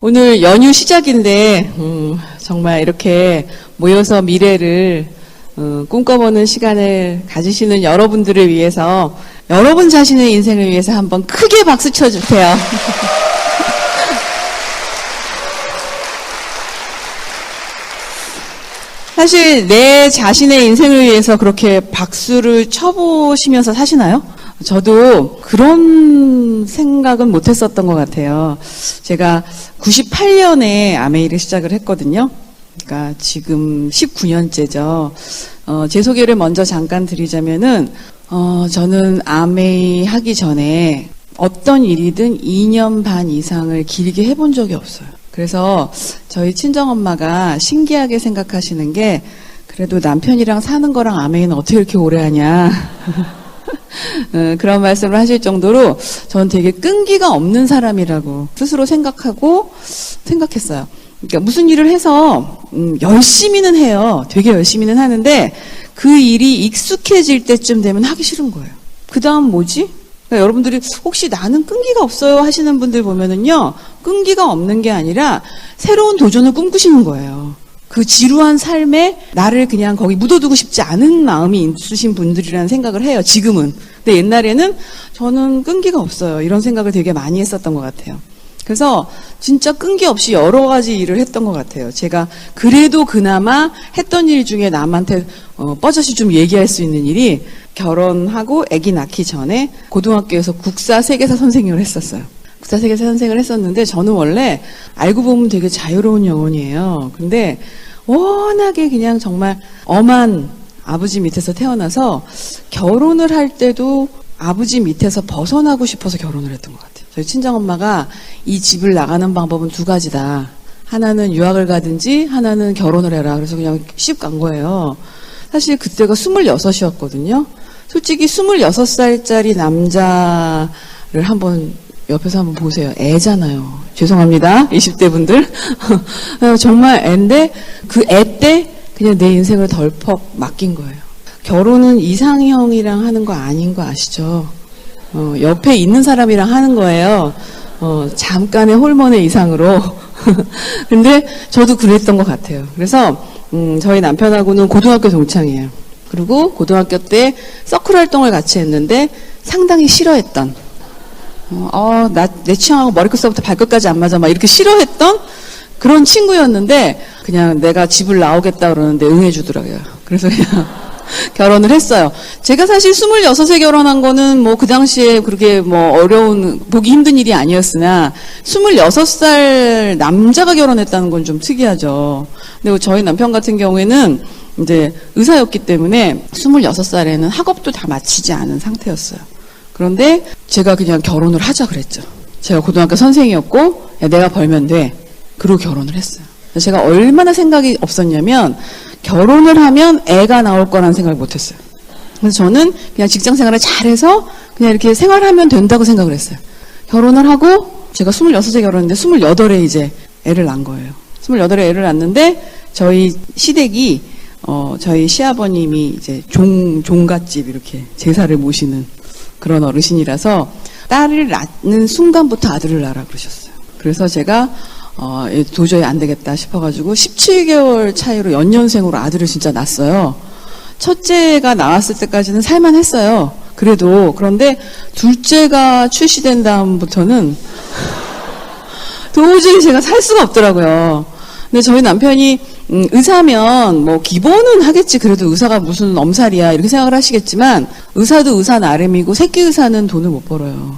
오늘 연휴 시작인데 정말 이렇게 모여서 미래를 꿈꿔보는 시간을 가지시는 여러분들을 위해서, 여러분 자신의 인생을 위해서 한번 크게 박수 쳐주세요. 사실 내 자신의 인생을 위해서 그렇게 박수를 쳐보시면서 사시나요? 저도 그런 생각은 못했었던 것 같아요. 제가 98년에 아메이를 시작을 했거든요. 그러니까 지금 19년째죠. 제 소개를 먼저 잠깐 드리자면은, 저는 아메이 하기 전에 어떤 일이든 2년 반 이상을 길게 해본 적이 없어요. 그래서 저희 친정엄마가 신기하게 생각하시는 게, 그래도 남편이랑 사는 거랑 아메이는 어떻게 이렇게 오래 하냐. 그런 말씀을 하실 정도로 저는 되게 끈기가 없는 사람이라고 스스로 생각했어요. 그러니까 무슨 일을 해서 열심히는 해요. 되게 열심히는 하는데 그 일이 익숙해질 때쯤 되면 하기 싫은 거예요. 그 다음 뭐지? 그러니까 여러분들이 혹시 나는 끈기가 없어요 하시는 분들 보면은요, 끈기가 없는 게 아니라 새로운 도전을 꿈꾸시는 거예요. 그 지루한 삶에 나를 그냥 거기 묻어두고 싶지 않은 마음이 있으신 분들이라는 생각을 해요, 지금은. 근데 옛날에는 저는 끈기가 없어요, 이런 생각을 되게 많이 했었던 것 같아요. 그래서 진짜 끈기 없이 여러 가지 일을 했던 것 같아요. 제가 그래도 그나마 했던 일 중에 남한테 뻐젓이 좀 얘기할 수 있는 일이, 결혼하고 아기 낳기 전에 고등학교에서 국사 세계사 선생님을 했었어요. 국사 세계사 선생을 했었는데, 저는 원래 알고 보면 되게 자유로운 영혼이에요. 근데 워낙에 그냥 정말 엄한 아버지 밑에서 태어나서 결혼을 할 때도 아버지 밑에서 벗어나고 싶어서 결혼을 했던 것 같아요. 저희 친정엄마가 이 집을 나가는 방법은 두 가지다. 하나는 유학을 가든지 하나는 결혼을 해라. 그래서 그냥 씹 간 거예요. 사실 그때가 26이었거든요. 솔직히 26살짜리 남자를 한번 옆에서 한번 보세요. 애잖아요. 죄송합니다, 20대 분들. 정말 애인데 그 애 때 그냥 내 인생을 덜컥 맡긴 거예요. 결혼은 이상형이랑 하는 거 아닌 거 아시죠? 옆에 있는 사람이랑 하는 거예요. 잠깐의 호르몬의 이상으로. 근데 저도 그랬던 것 같아요. 그래서 저희 남편하고는 고등학교 동창이에요. 그리고 고등학교 때 서클 활동을 같이 했는데 상당히 싫어했던, 내 취향하고 머리끝서부터 발끝까지 안 맞아, 막 이렇게 싫어했던 그런 친구였는데, 그냥 내가 집을 나오겠다 그러는데 응해주더라고요. 그래서 그냥 결혼을 했어요. 제가 사실 26에 결혼한 거는 뭐 그 당시에 그렇게 뭐 어려운, 보기 힘든 일이 아니었으나 26살 남자가 결혼했다는 건 좀 특이하죠. 근데 저희 남편 같은 경우에는 이제 의사였기 때문에 26살에는 학업도 다 마치지 않은 상태였어요. 그런데 제가 그냥 결혼을 하자 그랬죠. 제가 고등학교 선생이었고, 야, 내가 벌면 돼. 그러고 결혼을 했어요. 제가 얼마나 생각이 없었냐면, 결혼을 하면 애가 나올 거라는 생각을 못했어요. 그래서 저는 그냥 직장 생활을 잘해서 그냥 이렇게 생활하면 된다고 생각을 했어요. 결혼을 하고, 제가 26에 결혼했는데 28에 이제 애를 낳은 거예요. 28에 애를 낳았는데, 저희 시댁이 저희 시아버님이 이제 종갓집 이렇게 제사를 모시는 그런 어르신이라서 딸을 낳는 순간부터 아들을 낳으라 그러셨어요. 그래서 제가 도저히 안 되겠다 싶어가지고 17개월 차이로 연년생으로 아들을 진짜 낳았어요. 첫째가 나왔을 때까지는 살만했어요. 그런데 둘째가 출시된 다음부터는 도저히 제가 살 수가 없더라고요. 근데 저희 남편이 의사면 뭐 기본은 하겠지, 그래도 의사가 무슨 엄살이야 이렇게 생각을 하시겠지만, 의사도 의사 나름이고 새끼 의사는 돈을 못 벌어요.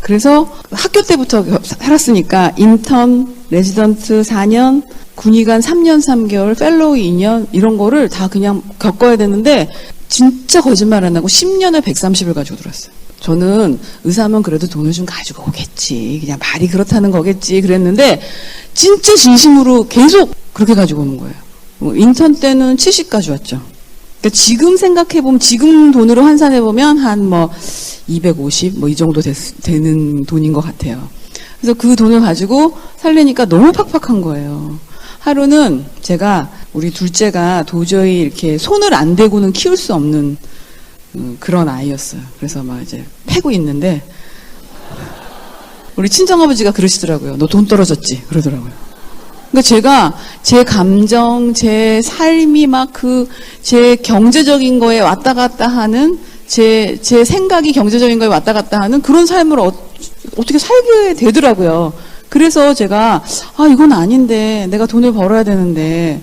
그래서 학교 때부터 살았으니까 인턴, 레지던트 4년, 군의관 3년 3개월, 펠로우 2년 이런 거를 다 그냥 겪어야 되는데, 진짜 거짓말 안 하고 10년에 130을 가지고 들어왔어요. 저는 의사면 그래도 돈을 좀 가지고 오겠지, 그냥 말이 그렇다는 거겠지 그랬는데, 진짜 진심으로 계속 그렇게 가지고 오는 거예요. 인턴 때는 70 가져왔죠. 그러니까 지금 생각해보면, 지금 돈으로 환산해보면 한 250 이 정도 되는 돈인 것 같아요. 그래서 그 돈을 가지고 살려니까 너무 팍팍한 거예요. 하루는 제가, 우리 둘째가 도저히 이렇게 손을 안 대고는 키울 수 없는 그런 아이였어요. 그래서 막 이제 패고 있는데, 우리 친정아버지가 그러시더라고요. 너 돈 떨어졌지? 그러더라고요. 그러니까 제가 제 감정, 제 삶이 막 제 경제적인 거에 왔다 갔다 하는 제 생각이 경제적인 거에 왔다 갔다 하는 그런 삶을 어떻게 살게 되더라고요. 그래서 제가 이건 아닌데 내가 돈을 벌어야 되는데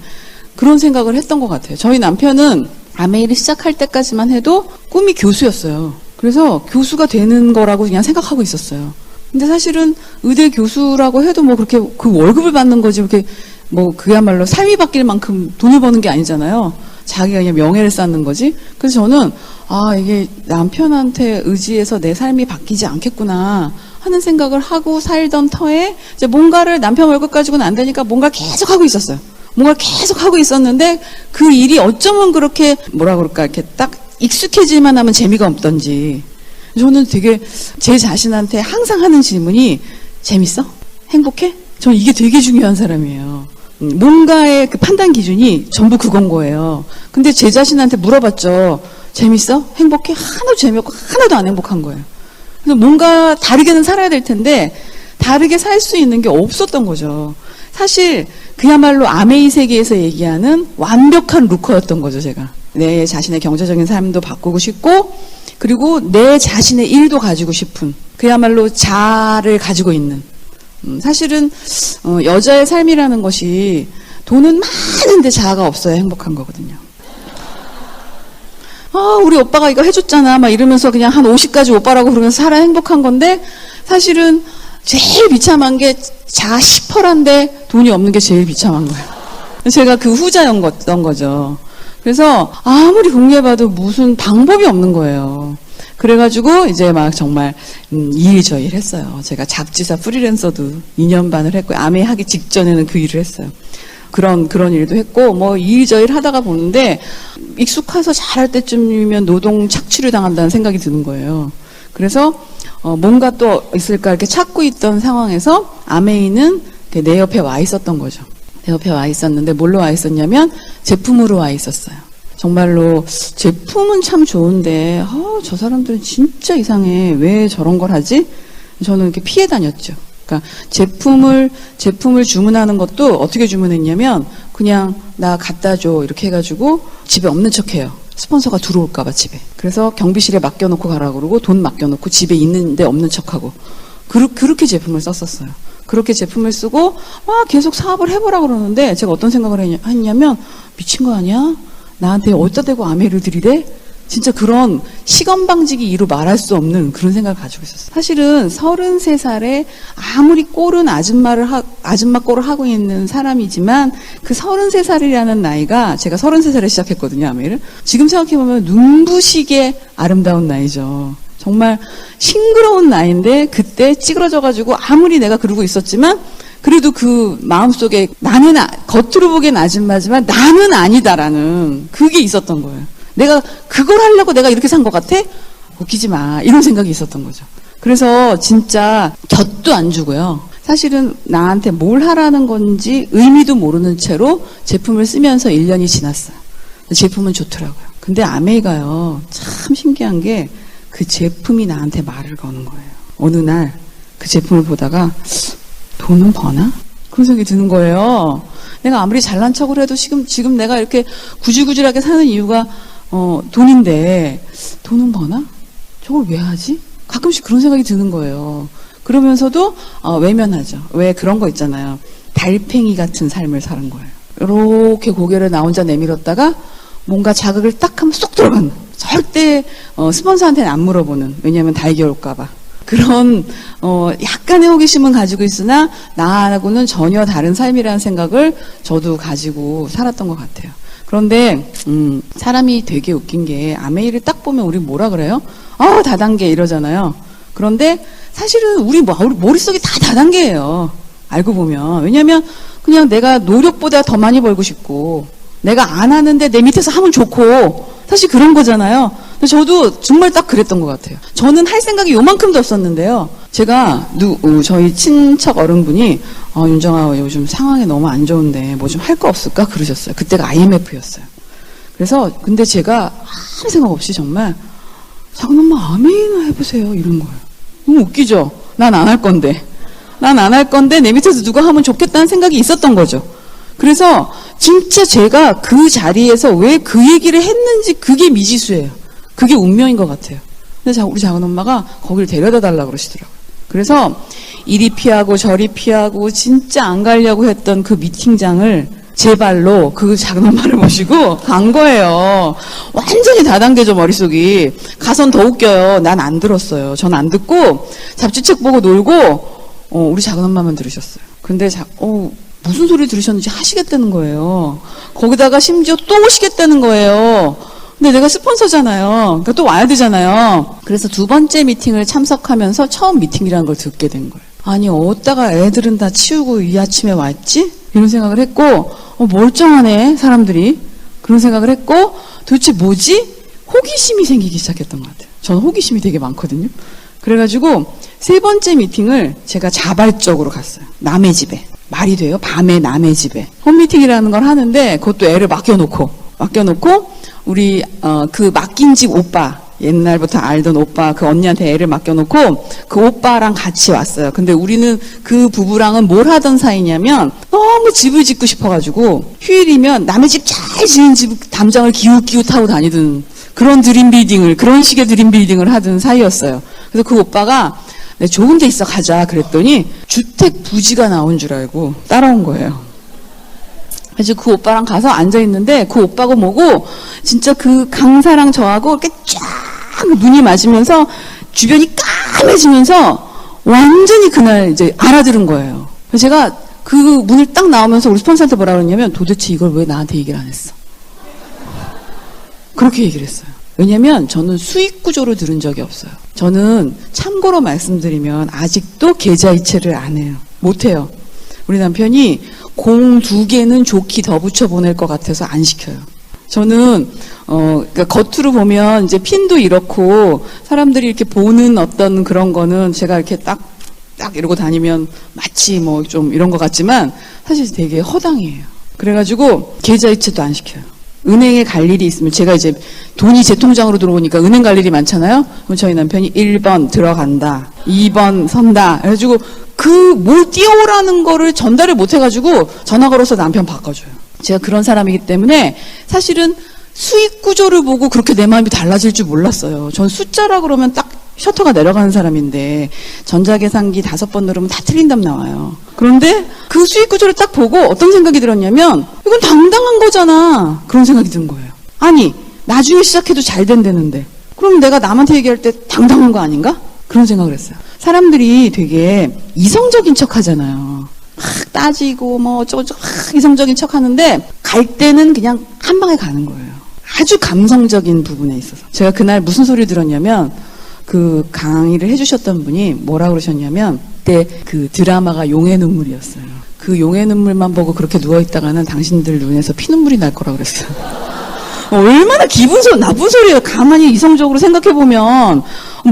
그런 생각을 했던 것 같아요. 저희 남편은 아메이를 시작할 때까지만 해도 꿈이 교수였어요. 그래서 교수가 되는 거라고 그냥 생각하고 있었어요. 근데 사실은 의대 교수라고 해도 뭐 그렇게 그 월급을 받는 거지 그렇게 뭐 그야말로 삶이 바뀔 만큼 돈을 버는 게 아니잖아요. 자기가 그냥 명예를 쌓는 거지. 그래서 저는 이게 남편한테 의지해서 내 삶이 바뀌지 않겠구나 하는 생각을 하고 살던 터에 이제 뭔가를 남편 월급 가지고는 안 되니까 뭔가를 계속 하고 있었어요. 뭔가를 계속 하고 있었는데 그 일이 어쩌면 그렇게 뭐라 그럴까 이렇게 딱 익숙해질만 하면 재미가 없던지 저는 되게 제 자신한테 항상 하는 질문이 재밌어? 행복해? 저는 이게 되게 중요한 사람이에요. 뭔가의 그 판단 기준이 전부 그건 거예요. 근데 제 자신한테 물어봤죠. 재밌어? 행복해? 하나도 재미없고 하나도 안 행복한 거예요. 그래서 뭔가 다르게는 살아야 될 텐데 다르게 살 수 있는 게 없었던 거죠. 사실 그야말로 아메이 세계에서 얘기하는 완벽한 루커였던 거죠. 제가 내 자신의 경제적인 삶도 바꾸고 싶고 그리고 내 자신의 일도 가지고 싶은 그야말로 자아를 가지고 있는 사실은 여자의 삶이라는 것이 돈은 많은데 자아가 없어야 행복한 거거든요. 우리 오빠가 이거 해줬잖아 막 이러면서 그냥 한 50까지 오빠라고 그러면서 살아 행복한 건데 사실은 제일 비참한 게 자아 10%인데 돈이 없는 게 제일 비참한 거예요. 제가 그 후자였던 거죠. 그래서 아무리 공부해봐도 무슨 방법이 없는 거예요. 그래가지고 이제 막 정말 이일저일 했어요. 제가 잡지사 프리랜서도 2년 반을 했고 아메 하기 직전에는 그 일을 했어요. 그런 일도 했고 뭐 이일저일 하다가 보는데 익숙해서 잘할 때쯤이면 노동 착취를 당한다는 생각이 드는 거예요. 그래서 뭔가 또 있을까 이렇게 찾고 있던 상황에서 아메이는 내 옆에 와 있었던 거죠. 내 옆에 와 있었는데 뭘로 와 있었냐면 제품으로 와 있었어요. 정말로 제품은 참 좋은데 저 사람들은 진짜 이상해. 왜 저런 걸 하지? 저는 이렇게 피해 다녔죠. 그러니까 제품을 주문하는 것도 어떻게 주문했냐면 그냥 나 갖다 줘 이렇게 해가지고 집에 없는 척해요. 스폰서가 들어올까봐 집에. 그래서 경비실에 맡겨놓고 가라 그러고 돈 맡겨놓고 집에 있는데 없는 척하고 그렇게 제품을 썼었어요. 그렇게 제품을 쓰고 계속 사업을 해보라 그러는데 제가 어떤 생각을 했냐면 미친 거 아니야? 나한테 어디다 대고 아메를 들이대? 진짜 그런 시건방지기 이루 말할 수 없는 그런 생각을 가지고 있었어요. 사실은 33살에 아무리 꼴은 아줌마 꼴을 하고 있는 사람이지만 그 33살이라는 나이가 제가 33살에 시작했거든요, 아메를. 지금 생각해보면 눈부시게 아름다운 나이죠. 정말 싱그러운 나이인데 그때 찌그러져가지고 아무리 내가 그러고 있었지만 그래도 그 마음속에 나는 겉으로 보기엔 아줌마지만 나는 아니다라는 그게 있었던 거예요. 내가 그걸 하려고 내가 이렇게 산 것 같아? 웃기지 마. 이런 생각이 있었던 거죠. 그래서 진짜 곁도 안 주고요. 사실은 나한테 뭘 하라는 건지 의미도 모르는 채로 제품을 쓰면서 1년이 지났어요. 제품은 좋더라고요. 근데 아메이가요. 참 신기한 게 그 제품이 나한테 말을 거는 거예요. 어느 날 그 제품을 보다가 돈은 버나? 그런 생각이 드는 거예요. 내가 아무리 잘난 척을 해도 지금 내가 이렇게 구질구질하게 사는 이유가 돈인데 돈은 버나? 저걸 왜 하지? 가끔씩 그런 생각이 드는 거예요. 그러면서도 외면하죠. 왜 그런 거 있잖아요. 달팽이 같은 삶을 사는 거예요. 이렇게 고개를 나 혼자 내밀었다가 뭔가 자극을 딱 하면 쏙 들어가는 절대 스폰서한테는 안 물어보는 왜냐하면 달게 올까 봐. 그런 약간의 호기심은 가지고 있으나 나하고는 전혀 다른 삶이라는 생각을 저도 가지고 살았던 것 같아요. 그런데 사람이 되게 웃긴 게 아메이를 딱 보면 우리 뭐라 그래요? 다단계 이러잖아요. 그런데 사실은 우리 머릿속이 다 다단계예요. 알고 보면. 왜냐하면 그냥 내가 노력보다 더 많이 벌고 싶고 내가 안 하는데 내 밑에서 하면 좋고 사실 그런 거잖아요. 근데 저도 정말 딱 그랬던 것 같아요. 저는 할 생각이 요만큼도 없었는데요. 제가 저희 친척 어른분이 윤정아 요즘 상황이 너무 안 좋은데 뭐 좀 할 거 없을까 그러셨어요. 그때가 IMF였어요. 그래서 근데 제가 아무 생각 없이 정말 잠깐만 아메이나 해보세요 이런 거예요. 너무 웃기죠? 난 안 할 건데. 난 안 할 건데 내 밑에서 누가 하면 좋겠다는 생각이 있었던 거죠. 그래서 진짜 제가 그 자리에서 왜 그 얘기를 했는지 그게 미지수예요. 그게 운명인 것 같아요. 근데 우리 작은 엄마가 거기를 데려다 달라고 그러시더라고요. 그래서 이리 피하고 저리 피하고 진짜 안 가려고 했던 그 미팅장을 제 발로 그 작은 엄마를 모시고 간 거예요. 완전히 다단계죠, 머릿속이. 가선 더 웃겨요. 난 안 들었어요. 전 안 듣고 잡지책 보고 놀고 우리 작은 엄마만 들으셨어요. 근데 무슨 소리 들으셨는지 하시겠다는 거예요. 거기다가 심지어 또 오시겠다는 거예요. 근데 내가 스폰서잖아요. 그러니까 또 와야 되잖아요. 그래서 두 번째 미팅을 참석하면서 처음 미팅이라는 걸 듣게 된 거예요. 아니 어디다가 애들은 다 치우고 이 아침에 왔지? 이런 생각을 했고 멀쩡하네 사람들이. 그런 생각을 했고 도대체 뭐지? 호기심이 생기기 시작했던 것 같아요. 저는 호기심이 되게 많거든요. 그래가지고 세 번째 미팅을 제가 자발적으로 갔어요. 남의 집에. 말이 돼요? 밤에 남의 집에. 홈미팅이라는 걸 하는데 그것도 애를 맡겨놓고 우리 그 맡긴 집 오빠, 옛날부터 알던 오빠, 그 언니한테 애를 맡겨놓고 그 오빠랑 같이 왔어요. 근데 우리는 그 부부랑은 뭘 하던 사이냐면 너무 집을 짓고 싶어가지고 휴일이면 남의 집 잘 지은 집 담장을 기웃기웃하고 다니던 그런 그런 식의 드림빌딩을 하던 사이였어요. 그래서 그 오빠가 네, 좋은 데 있어 가자 그랬더니 주택 부지가 나온 줄 알고 따라온 거예요. 그래서 그 오빠랑 가서 앉아있는데 그 오빠가 뭐고 진짜 그 강사랑 저하고 이렇게 쫙 눈이 맞으면서 주변이 까매지면서 완전히 그날 이제 알아들은 거예요. 그래서 제가 그 문을 딱 나오면서 우리 스폰서한테 뭐라 그랬냐면 도대체 이걸 왜 나한테 얘기를 안 했어? 그렇게 얘기를 했어요. 왜냐면 저는 수익 구조를 들은 적이 없어요. 저는 참고로 말씀드리면 아직도 계좌이체를 안 해요. 못 해요. 우리 남편이 공 2개는 좋게 더 붙여 보낼 것 같아서 안 시켜요. 저는 그러니까 겉으로 보면 이제 핀도 이렇고 사람들이 이렇게 보는 어떤 그런 거는 제가 이렇게 딱 이러고 다니면 마치 뭐 좀 이런 것 같지만 사실 되게 허당이에요. 그래가지고 계좌이체도 안 시켜요. 은행에 갈 일이 있으면 제가 이제 돈이 제 통장으로 들어오니까 은행 갈 일이 많잖아요. 그럼 저희 남편이 1번 들어간다, 2번 선다. 그래가지고 뭘 띄워오라는 거를 전달을 못 해가지고 전화 걸어서 남편 바꿔줘요. 제가 그런 사람이기 때문에 사실은 수익 구조를 보고 그렇게 내 마음이 달라질 줄 몰랐어요. 전 숫자라 그러면 딱 셔터가 내려가는 사람인데 전자계산기 5번 누르면 다 틀린 답 나와요. 그런데 그 수익 구조를 딱 보고 어떤 생각이 들었냐면 이건 당당한 거잖아. 그런 생각이 든 거예요. 아니 나중에 시작해도 잘 된다는데 그럼 내가 남한테 얘기할 때 당당한 거 아닌가? 그런 생각을 했어요. 사람들이 되게 이성적인 척 하잖아요. 막 따지고 뭐 어쩌고저쩌고 이성적인 척 하는데 갈 때는 그냥 한 방에 가는 거예요. 아주 감성적인 부분에 있어서. 제가 그날 무슨 소리를 들었냐면 그 강의를 해주셨던 분이 뭐라 그러셨냐면 그때 그 드라마가 용의 눈물이었어요. 그 용의 눈물만 보고 그렇게 누워있다가는 당신들 눈에서 피눈물이 날 거라고 그랬어요. 얼마나 나쁜 소리예요. 가만히 이성적으로 생각해보면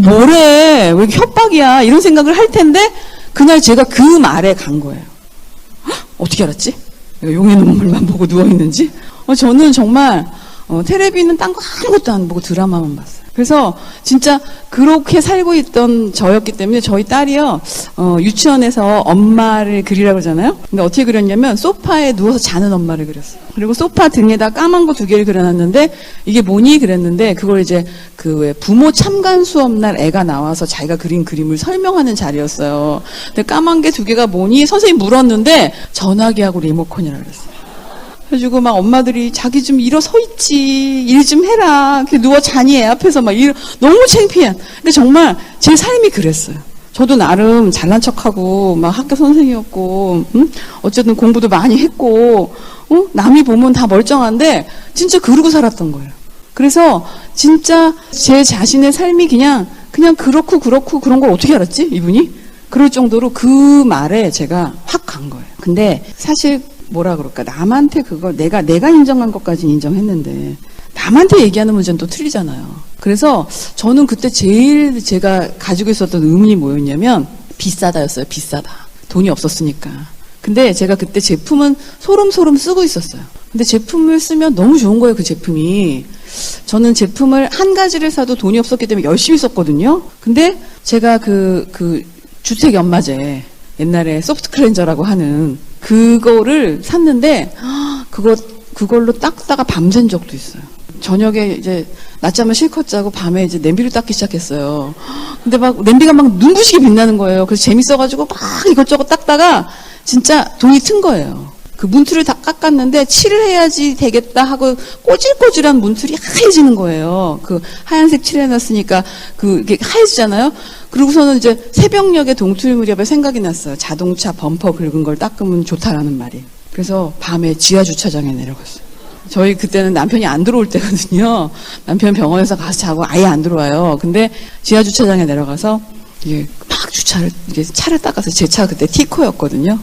뭐래 왜 이렇게 협박이야 이런 생각을 할 텐데 그날 제가 그 말에 간 거예요. 어떻게 알았지? 내가 용의 눈물만 보고 누워있는지? 저는 정말 텔레비는 딴 거 아무것도 안 보고 드라마만 봤어요. 그래서 진짜 그렇게 살고 있던 저였기 때문에 저희 딸이요 유치원에서 엄마를 그리라고 그러잖아요. 근데 어떻게 그렸냐면 소파에 누워서 자는 엄마를 그렸어요. 그리고 소파 등에다 까만 거 2개를 그려놨는데 이게 뭐니 그랬는데 그걸 이제 그 왜 부모 참관 수업 날 애가 나와서 자기가 그린 그림을 설명하는 자리였어요. 근데 까만 게 2개가 뭐니 선생님 물었는데 전화기하고 리모컨이라고 그랬어요. 그래가지고 막 엄마들이 자기 좀 일어서 있지, 일 좀 해라, 이렇게 누워 자니 애 앞에서 막 너무 창피한. 근데 정말 제 삶이 그랬어요. 저도 나름 잘난 척하고 막 학교 선생이었고, 어쨌든 공부도 많이 했고, 남이 보면 다 멀쩡한데 진짜 그러고 살았던 거예요. 그래서 진짜 제 자신의 삶이 그냥 그렇고 그런 걸 어떻게 알았지 이분이? 그럴 정도로 그 말에 제가 확 간 거예요. 근데 사실 뭐라 그럴까 남한테 그걸 내가 인정한 것까지는 인정했는데 남한테 얘기하는 문제는 또 틀리잖아요. 그래서 저는 그때 제일 제가 가지고 있었던 의문이 뭐였냐면 비싸다였어요. 비싸다. 돈이 없었으니까. 근데 제가 그때 제품은 소름소름 쓰고 있었어요. 근데 제품을 쓰면 너무 좋은 거예요. 그 제품이. 저는 제품을 한 가지를 사도 돈이 없었기 때문에 열심히 썼거든요. 근데 제가 그 주택 연마제, 옛날에 소프트 클렌저라고 하는 그거를 샀는데 그걸로 닦다가 밤샌 적도 있어요. 저녁에 이제 낮잠을 실컷 자고 밤에 이제 냄비를 닦기 시작했어요. 근데 막 냄비가 막 눈부시게 빛나는 거예요. 그래서 재밌어가지고 막 이것저것 닦다가 진짜 돈이 튼 거예요. 그 문틀을 다 깎았는데 칠을 해야지 되겠다 하고 꼬질꼬질한 문틀이 하얘지는 거예요. 그 하얀색 칠해놨으니까 그게 하얘지잖아요. 그러고서는 이제 새벽녘에 동틀 무렵에 생각이 났어요. 자동차 범퍼 긁은 걸 닦으면 좋다라는 말이. 그래서 밤에 지하 주차장에 내려갔어요. 저희 그때는 남편이 안 들어올 때거든요. 남편 병원에서 가서 자고 아예 안 들어와요. 근데 지하 주차장에 내려가서 이게 막 이게 차를 닦아서 제 차 그때 티코였거든요.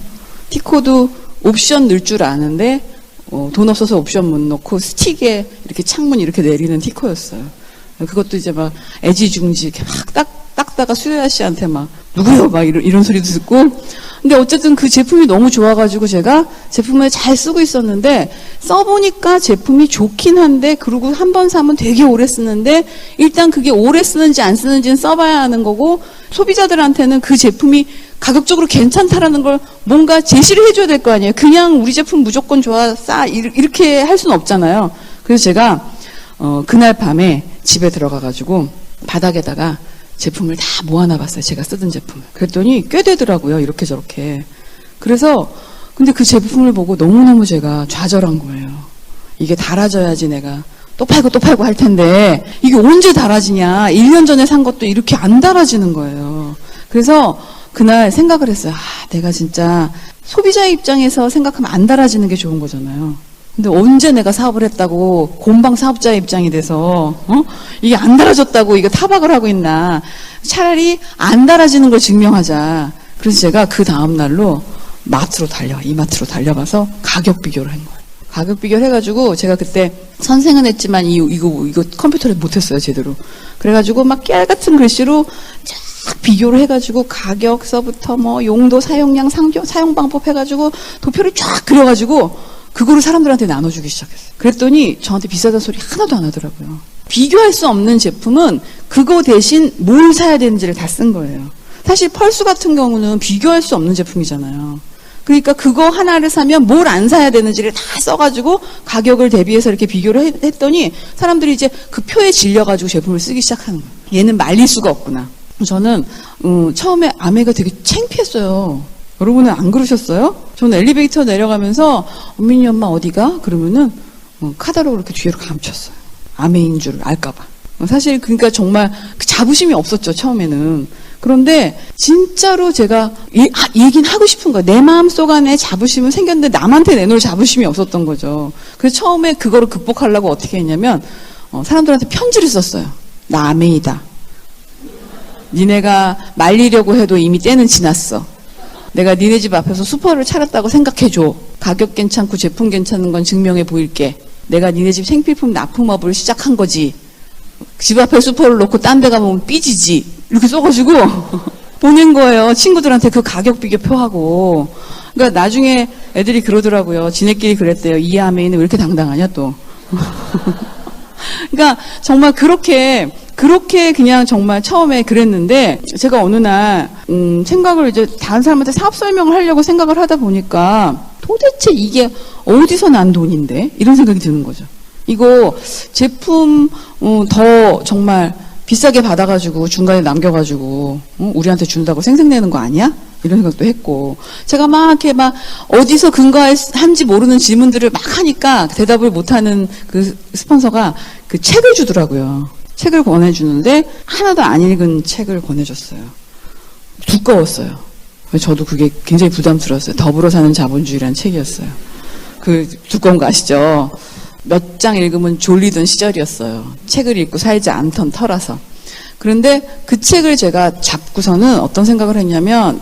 티코도 옵션 넣을 줄 아는데 돈 없어서 옵션 못 넣고 스틱에 이렇게 창문 이렇게 내리는 티코였어요. 그것도 이제 막 애지중지 이렇게 막 닦다가 수요 아씨한테 막 누구요? 막 이런 소리도 듣고. 근데 어쨌든 그 제품이 너무 좋아가지고 제가 제품을 잘 쓰고 있었는데 써보니까 제품이 좋긴 한데 그리고 한 번 사면 되게 오래 쓰는데 일단 그게 오래 쓰는지 안 쓰는지는 써봐야 하는 거고 소비자들한테는 그 제품이 가격적으로 괜찮다라는 걸 뭔가 제시를 해줘야 될 거 아니에요. 그냥 우리 제품 무조건 좋아, 싸 이렇게 할 수는 없잖아요. 그래서 제가 그날 밤에 집에 들어가가지고 바닥에다가 제품을 다 모아놔봤어요. 제가 쓰던 제품을. 그랬더니 꽤 되더라고요. 이렇게 저렇게. 그래서 근데 그 제품을 보고 너무너무 제가 좌절한 거예요. 이게 달아져야지 내가 또 팔고 할 텐데 이게 언제 달아지냐. 1년 전에 산 것도 이렇게 안 달아지는 거예요. 그래서 그날 생각을 했어요. 내가 진짜 소비자의 입장에서 생각하면 안 달아지는 게 좋은 거잖아요. 근데 언제 내가 사업을 했다고 곤방 사업자의 입장이 돼서 이게 안 달아졌다고 이거 타박을 하고 있나. 차라리 안 달아지는 걸 증명하자. 그래서 제가 그 다음 날로 이마트로 달려가서 가격 비교를 한 거예요. 가격 비교를 해가지고 제가 그때 선생은 했지만 이거 컴퓨터를 못했어요 제대로. 그래가지고 막 깨알 같은 글씨로 쫙 비교를 해가지고 가격서부터 뭐 용도, 사용량, 사용 방법 해가지고 도표를 쫙 그려가지고 그거를 사람들한테 나눠주기 시작했어요. 그랬더니 저한테 비싸다는 소리 하나도 안 하더라고요. 비교할 수 없는 제품은 그거 대신 뭘 사야 되는지를 다 쓴 거예요. 사실 펄스 같은 경우는 비교할 수 없는 제품이잖아요. 그러니까 그거 하나를 사면 뭘 안 사야 되는지를 다 써가지고 가격을 대비해서 이렇게 비교를 했더니 사람들이 이제 그 표에 질려가지고 제품을 쓰기 시작하는 거예요. 얘는 말릴 수가 없구나. 저는 처음에 아메가 되게 창피했어요. 여러분은 안 그러셨어요? 저는 엘리베이터 내려가면서 은민이 엄마 어디가? 그러면은 카드로 이렇게 뒤로 감췄어요. 아메인 줄 알까봐. 사실 그러니까 정말 자부심이 없었죠 처음에는. 그런데 진짜로 제가 얘기는 하고 싶은 거예요. 내 마음속 안에 자부심은 생겼는데 남한테 내놓을 자부심이 없었던 거죠. 그래서 처음에 그거를 극복하려고 어떻게 했냐면 사람들한테 편지를 썼어요. 나 아메이다. 니네가 말리려고 해도 이미 때는 지났어. 내가 니네 집 앞에서 슈퍼를 차렸다고 생각해줘. 가격 괜찮고 제품 괜찮은 건 증명해 보일게. 내가 니네 집 생필품 납품업을 시작한 거지. 집 앞에 슈퍼를 놓고 딴 데 가면 삐지지. 이렇게 써가지고 보낸 거예요. 친구들한테 그 가격 비교표하고. 그러니까 나중에 애들이 그러더라고요. 지네끼리 그랬대요. 이 아메이는 왜 이렇게 당당하냐 또. 그러니까 정말 그렇게 그냥 정말 처음에 그랬는데 제가 어느 날 생각을 이제 다른 사람한테 사업 설명을 하려고 생각을 하다 보니까 도대체 이게 어디서 난 돈인데? 이런 생각이 드는 거죠. 이거 제품 더 정말 비싸게 받아가지고 중간에 남겨가지고 우리한테 준다고 생색내는 거 아니야? 이런 생각도 했고 제가 막 이렇게 막 어디서 근거한지 모르는 질문들을 막 하니까 대답을 못하는 그 스폰서가 그 책을 주더라고요. 책을 권해주는데 하나도 안 읽은 책을 권해줬어요. 두꺼웠어요. 저도 그게 굉장히 부담스러웠어요. 더불어 사는 자본주의라는 책이었어요. 그 두꺼운 거 아시죠? 몇 장 읽으면 졸리던 시절이었어요. 책을 읽고 살지 않던 터라서. 그런데 그 책을 제가 잡고서는 어떤 생각을 했냐면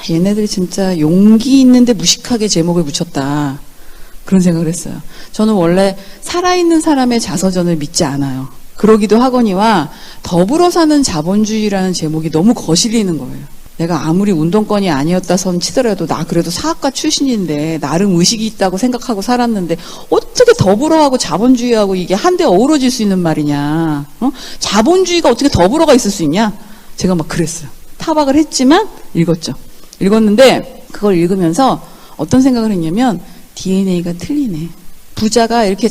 얘네들이 진짜 용기 있는데 무식하게 제목을 붙였다. 그런 생각을 했어요. 저는 원래 살아있는 사람의 자서전을 믿지 않아요. 그러기도 하거니와 더불어 사는 자본주의라는 제목이 너무 거슬리는 거예요. 내가 아무리 운동권이 아니었다 선 치더라도 나 그래도 사학과 출신인데 나름 의식이 있다고 생각하고 살았는데 어떻게 더불어하고 자본주의하고 이게 한데 어우러질 수 있는 말이냐. 자본주의가 어떻게 더불어가 있을 수 있냐. 제가 막 그랬어요. 타박을 했지만 읽었죠. 읽었는데 그걸 읽으면서 어떤 생각을 했냐면 DNA가 틀리네. 부자가 이렇게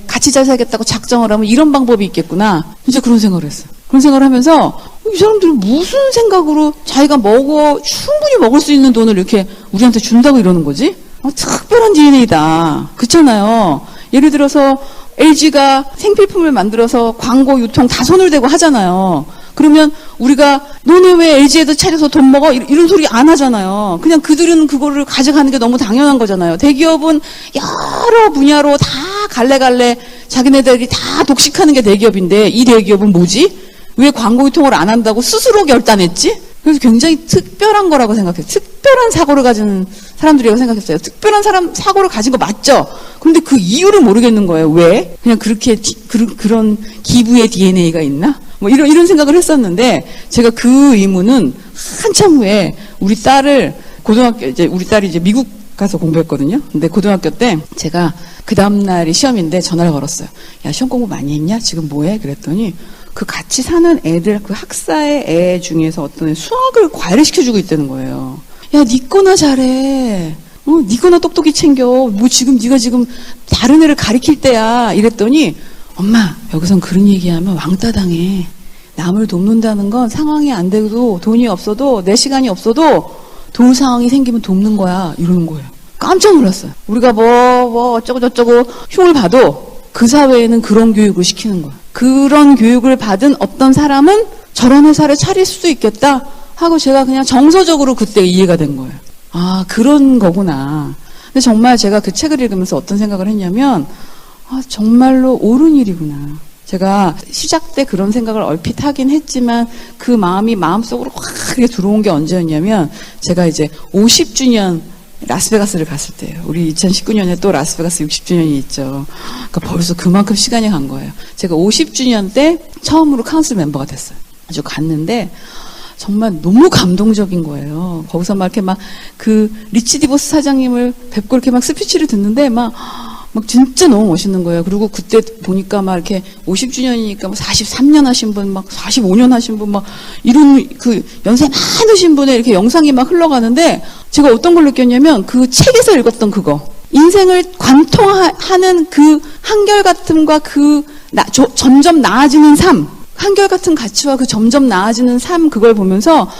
같이 잘 살겠다고 작정을 하면 이런 방법이 있겠구나. 진짜 그런 생각을 했어요. 그런 생각을 하면서 이 사람들은 무슨 생각으로 자기가 충분히 먹을 수 있는 돈을 이렇게 우리한테 준다고 이러는 거지? 특별한 DNA다. 그렇잖아요. 예를 들어서 LG가 생필품을 만들어서 광고, 유통 다 손을 대고 하잖아요. 그러면 우리가 너네 왜 LG에도 차려서 돈 먹어? 이런 소리 안 하잖아요. 그냥 그들은 그거를 가져가는 게 너무 당연한 거잖아요. 대기업은 여러 분야로 다 갈래갈래 자기네들이 다 독식하는 게 대기업인데 이 대기업은 뭐지? 왜 광고 유통을 안 한다고 스스로 결단했지? 그래서 굉장히 특별한 거라고 생각해요. 특별한 사고를 가진 사람들이라고 생각했어요. 특별한 사고를 가진 거 맞죠? 그런데 그 이유를 모르겠는 거예요. 왜? 그냥 그렇게 그런 기부의 DNA가 있나? 뭐 이런 생각을 했었는데 제가 그 의문은 한참 후에 우리 딸이 이제 미국 가서 공부했거든요. 근데 고등학교 때 제가 그 다음날이 시험인데 전화를 걸었어요. 야, 시험 공부 많이 했냐? 지금 뭐해? 그랬더니 그 같이 사는 애들, 그 학사의 애 중에서 어떤 애 수학을 과외를 시켜주고 있다는 거예요. 야, 니 거나 잘해. 니 거나 똑똑히 챙겨. 뭐 네가 지금 다른 애를 가리킬 때야. 이랬더니 엄마, 여기선 그런 얘기하면 왕따 당해. 남을 돕는다는 건 상황이 안 돼도 돈이 없어도 내 시간이 없어도 도울 상황이 생기면 돕는 거야. 이러는 거예요. 깜짝 놀랐어요. 우리가 뭐 어쩌고 저쩌고 흉을 봐도 그 사회에는 그런 교육을 시키는 거야. 그런 교육을 받은 어떤 사람은 저런 회사를 차릴 수도 있겠다 하고 제가 그냥 정서적으로 그때 이해가 된 거예요. 아, 그런 거구나. 근데 정말 제가 그 책을 읽으면서 어떤 생각을 했냐면 정말로 옳은 일이구나. 제가 시작 때 그런 생각을 얼핏 하긴 했지만 그 마음이 마음속으로 확 들어온 게 언제였냐면 제가 이제 50주년 라스베가스를 갔을 때예요. 우리 2019년에 또 라스베가스 60주년이 있죠. 그러니까 벌써 그만큼 시간이 간 거예요. 제가 50주년 때 처음으로 카운슬 멤버가 됐어요. 아주 갔는데 정말 너무 감동적인 거예요. 거기서 막 이렇게 그 리치 디보스 사장님을 뵙고 이렇게 스피치를 듣는데 막 진짜 너무 멋있는 거예요. 그리고 그때 보니까 이렇게 50주년이니까 43년 하신 분, 45년 하신 분, 이런 그 연세 많으신 분의 이렇게 영상이 흘러가는데 제가 어떤 걸 느꼈냐면 그 책에서 읽었던 그거. 인생을 관통하는 그 한결같음과 점점 나아지는 삶. 한결같은 가치와 그 점점 나아지는 삶 그걸 보면서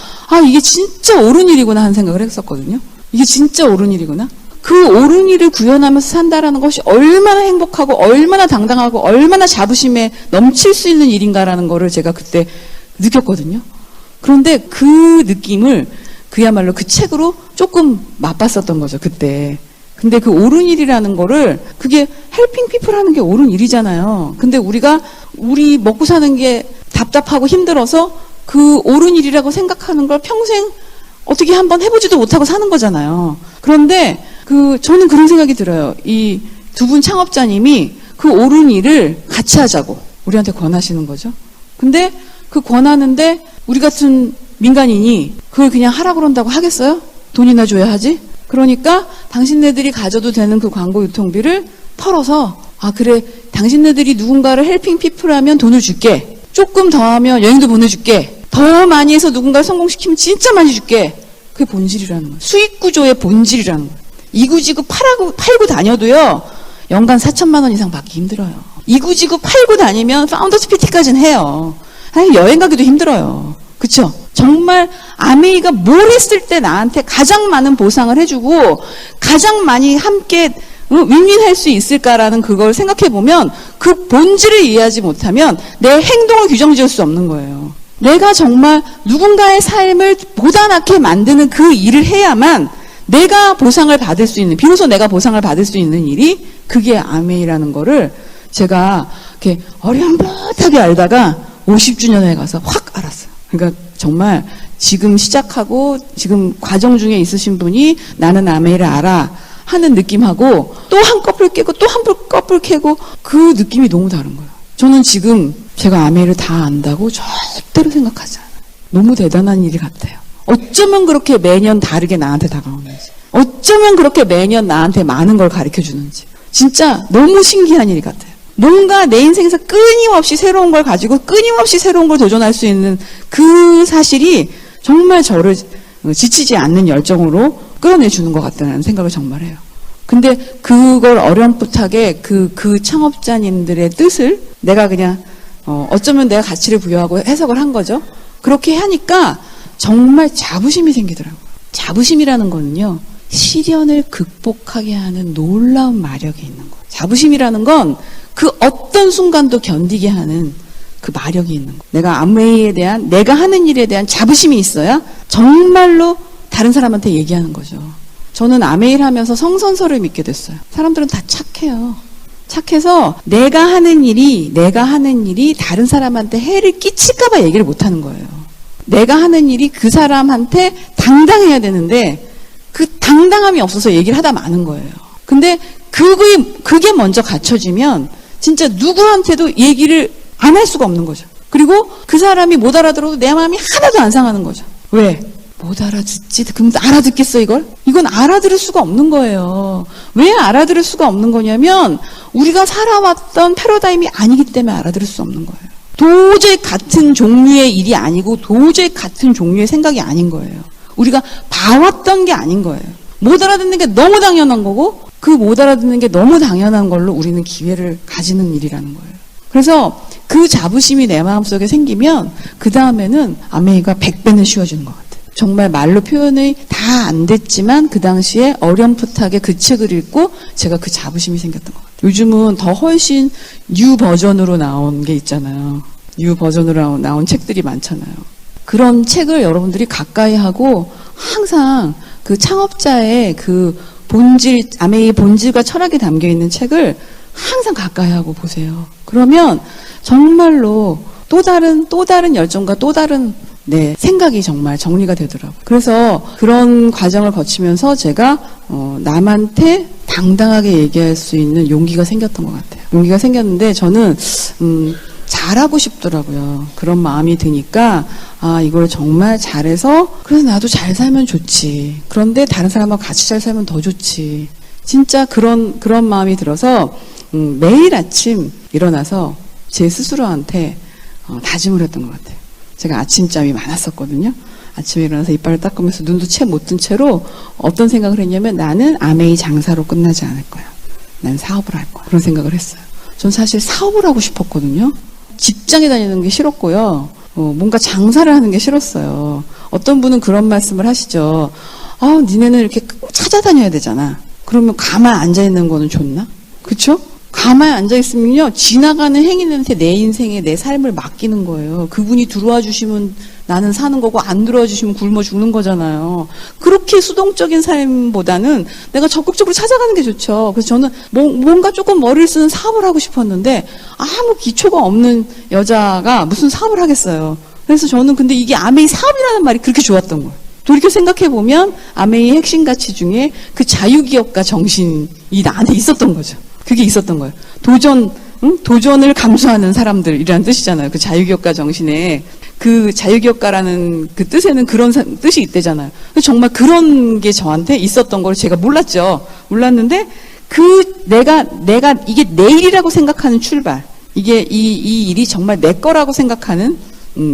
이게 진짜 옳은 일이구나 하는 생각을 했었거든요. 이게 진짜 옳은 일이구나. 그 옳은 일을 구현하면서 산다라는 것이 얼마나 행복하고 얼마나 당당하고 얼마나 자부심에 넘칠 수 있는 일인가라는 거를 제가 그때 느꼈거든요. 그런데 그 느낌을 그야말로 그 책으로 조금 맛봤었던 거죠, 그때. 근데 그 옳은 일이라는 거를 그게 헬핑 피플 하는 게 옳은 일이잖아요. 근데 우리 먹고 사는 게 답답하고 힘들어서 그 옳은 일이라고 생각하는 걸 평생 어떻게 한번 해보지도 못하고 사는 거잖아요. 그런데 저는 그런 생각이 들어요. 이 두 분 창업자님이 그 옳은 일을 같이 하자고 우리한테 권하시는 거죠. 근데 그 권하는데 우리 같은 민간인이 그걸 그냥 하라고 그런다고 하겠어요? 돈이나 줘야 하지? 그러니까 당신네들이 가져도 되는 그 광고 유통비를 털어서 그래, 당신네들이 누군가를 헬핑 피플하면 돈을 줄게. 조금 더 하면 여행도 보내줄게. 더 많이 해서 누군가를 성공시키면 진짜 많이 줄게. 그게 본질이라는 거예요. 수익 구조의 본질이라는 거예요. 이구지구 팔고 다녀도요, 연간 4천만 원 이상 받기 힘들어요. 이구지구 팔고 다니면 파운더스 PT까지는 해요. 아니, 여행 가기도 힘들어요. 그쵸? 정말 아메이가 뭘 했을 때 나한테 가장 많은 보상을 해주고 가장 많이 함께 윈윈할 수 있을까라는 그걸 생각해보면 그 본질을 이해하지 못하면 내 행동을 규정 지을 수 없는 거예요. 내가 정말 누군가의 삶을 보다 낫게 만드는 그 일을 해야만 내가 보상을 받을 수 있는, 비로소 내가 보상을 받을 수 있는 일이 그게 아메이라는 거를 제가 이렇게 어렴풋하게 알다가 50주년에 가서 확 알았어요. 그러니까 정말 지금 시작하고 지금 과정 중에 있으신 분이 나는 아메이를 알아 하는 느낌하고 또 한꺼풀 깨고 또 한꺼풀 깨고 그 느낌이 너무 다른 거예요. 저는 지금 제가 아메이를 다 안다고 절대로 생각하지 않아요. 너무 대단한 일 같아요. 어쩌면 그렇게 매년 다르게 나한테 다가오는지, 어쩌면 그렇게 매년 나한테 많은 걸 가르쳐주는지, 진짜 너무 신기한 일 같아요. 뭔가 내 인생에서 끊임없이 새로운 걸 가지고 끊임없이 새로운 걸 도전할 수 있는 그 사실이 정말 저를 지치지 않는 열정으로 끌어내주는 것 같다는 생각을 정말 해요. 근데 그걸 어렴풋하게 그 창업자님들의 뜻을 내가 그냥 어쩌면 내가 가치를 부여하고 해석을 한 거죠. 그렇게 하니까 정말 자부심이 생기더라고요. 자부심이라는 거는요, 시련을 극복하게 하는 놀라운 마력이 있는 거예요. 자부심이라는 건 그 어떤 순간도 견디게 하는 그 마력이 있는 거예요. 내가 암웨이에 대한, 내가 하는 일에 대한 자부심이 있어야 정말로 다른 사람한테 얘기하는 거죠. 저는 아메이를 하면서 성선설을 믿게 됐어요. 사람들은 다 착해요. 착해서 내가 하는 일이 다른 사람한테 해를 끼칠까봐 얘기를 못 하는 거예요. 내가 하는 일이 그 사람한테 당당해야 되는데 그 당당함이 없어서 얘기를 하다 마는 거예요. 근데 그게 먼저 갖춰지면 진짜 누구한테도 얘기를 안 할 수가 없는 거죠. 그리고 그 사람이 못 알아들어도 내 마음이 하나도 안 상하는 거죠. 왜? 못 알아듣지? 그럼 알아듣겠어 이걸? 이건 알아들을 수가 없는 거예요. 왜 알아들을 수가 없는 거냐면 우리가 살아왔던 패러다임이 아니기 때문에 알아들을 수 없는 거예요. 도저히 같은 종류의 일이 아니고 도저히 같은 종류의 생각이 아닌 거예요. 우리가 봐왔던 게 아닌 거예요. 못 알아듣는 게 너무 당연한 거고 그 못 알아듣는 게 너무 당연한 걸로 우리는 기회를 가지는 일이라는 거예요. 그래서 그 자부심이 내 마음속에 생기면 그 다음에는 아메이가 100배는 쉬워지는 것 같아요. 정말 말로 표현이 다 안 됐지만 그 당시에 어렴풋하게 그 책을 읽고 제가 그 자부심이 생겼던 것 같아요. 요즘은 더 훨씬 뉴 버전으로 나온 게 있잖아요. 뉴 버전으로 나온 책들이 많잖아요. 그런 책을 여러분들이 가까이 하고 항상 그 창업자의 그 본질, 아메이의 본질과 철학이 담겨 있는 책을 항상 가까이 하고 보세요. 그러면 정말로 또 다른 열정과 또 다른 생각이 정말 정리가 되더라고요. 그래서 그런 과정을 거치면서 제가 남한테 당당하게 얘기할 수 있는 용기가 생겼던 것 같아요. 용기가 생겼는데 저는 잘하고 싶더라고요. 그런 마음이 드니까 이걸 정말 잘해서 그래서 나도 잘 살면 좋지. 그런데 다른 사람하고 같이 잘 살면 더 좋지. 진짜 그런 마음이 들어서 매일 아침 일어나서 제 스스로한테 다짐을 했던 것 같아요. 제가 아침잠이 많았었거든요. 아침에 일어나서 이빨을 닦으면서 눈도 채 못 뜬 채로 어떤 생각을 했냐면 나는 아메이 장사로 끝나지 않을 거야. 난 사업을 할 거야. 그런 생각을 했어요. 전 사실 사업을 하고 싶었거든요. 직장에 다니는 게 싫었고요. 뭔가 장사를 하는 게 싫었어요. 어떤 분은 그런 말씀을 하시죠. 니네는 이렇게 찾아다녀야 되잖아. 그러면 가만히 앉아있는 거는 좋나? 그쵸? 가만히 앉아있으면요, 지나가는 행인한테 내 인생에 내 삶을 맡기는 거예요. 그분이 들어와 주시면 나는 사는 거고, 안 들어와 주시면 굶어 죽는 거잖아요. 그렇게 수동적인 삶보다는 내가 적극적으로 찾아가는 게 좋죠. 그래서 저는 뭔가 조금 머리를 쓰는 사업을 하고 싶었는데, 아무 기초가 없는 여자가 무슨 사업을 하겠어요. 그래서 저는 근데 이게 아메이 사업이라는 말이 그렇게 좋았던 거예요. 돌이켜 생각해보면 아메이의 핵심 가치 중에 그 자유기업가 정신이 나 안에 있었던 거죠. 그게 있었던 거예요. 도전을 감수하는 사람들이라는 뜻이잖아요. 그 자유기업가 정신에 그 자유기업가라는 그 뜻에는 그런 뜻이 있대잖아요. 정말 그런 게 저한테 있었던 걸 제가 몰랐죠. 몰랐는데 내가 이게 내 일이라고 생각하는 출발, 이게 이 일이 정말 내 거라고 생각하는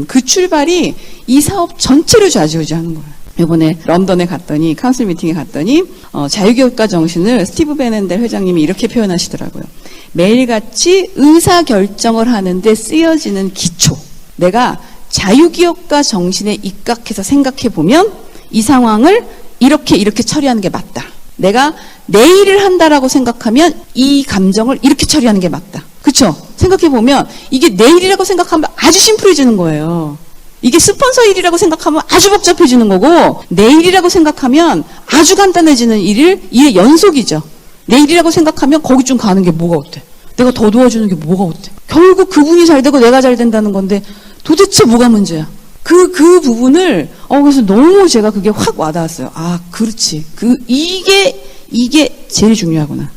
그 출발이 이 사업 전체를 좌지우지하는 거예요. 이번에 런던에 갔더니 카운슬 미팅에 갔더니 자유기업가 정신을 스티브 베넨델 회장님이 이렇게 표현하시더라고요. 매일같이 의사결정을 하는데 쓰여지는 기초. 내가 자유기업가 정신에 입각해서 생각해보면 이 상황을 이렇게 처리하는 게 맞다. 내가 내 일을 한다라고 생각하면 이 감정을 이렇게 처리하는 게 맞다. 그쵸? 생각해보면 이게 내 일이라고 생각하면 아주 심플해지는 거예요. 이게 스폰서 일이라고 생각하면 아주 복잡해지는 거고 내 일이라고 생각하면 아주 간단해지는 일의 연속이죠. 내 일이라고 생각하면 거기 좀 가는 게 뭐가 어때? 내가 더 도와주는 게 뭐가 어때? 결국 그분이 잘 되고 내가 잘 된다는 건데 도대체 뭐가 문제야? 그 부분을 그래서 너무 제가 그게 확 와닿았어요. 그렇지. 이게 제일 중요하구나.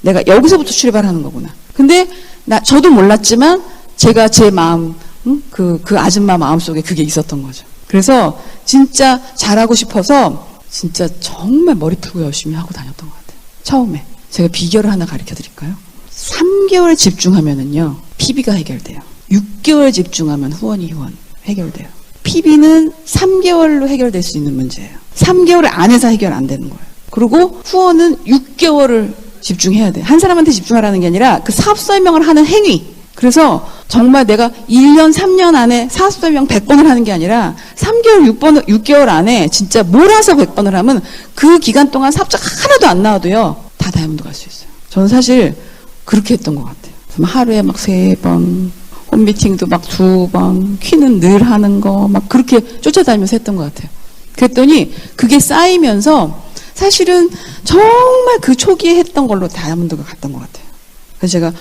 내가 여기서부터 출발하는 거구나. 근데 저도 몰랐지만 제가 제 마음 그 아줌마 마음속에 그게 있었던 거죠. 그래서 진짜 잘하고 싶어서 진짜 정말 머리 풀고 열심히 하고 다녔던 것 같아요. 처음에 제가 비결을 하나 가르쳐 드릴까요? 3개월 집중하면은요 PB가 해결돼요. 6개월 집중하면 후원 해결돼요. PB는 3개월로 해결될 수 있는 문제예요. 3개월 안에서 해결 안 되는 거예요. 그리고 후원은 6개월을 집중해야 돼. 한 사람한테 집중하라는 게 아니라 그 사업 설명을 하는 행위. 그래서 정말 내가 1년, 3년 안에 사업 설명 100번을 하는 게 아니라 3개월, 6개월 안에 진짜 몰아서 100번을 하면 그 기간 동안 사업자가 하나도 안 나와도요, 다 다이아몬드 갈 수 있어요. 저는 사실 그렇게 했던 것 같아요. 하루에 막 3번, 홈미팅도 막 2번, 퀴는 늘 하는 거 막 그렇게 쫓아다니면서 했던 것 같아요. 그랬더니 그게 쌓이면서 사실은 정말 그 초기에 했던 걸로 다이아몬드가 갔던 것 같아요. 그래서 제가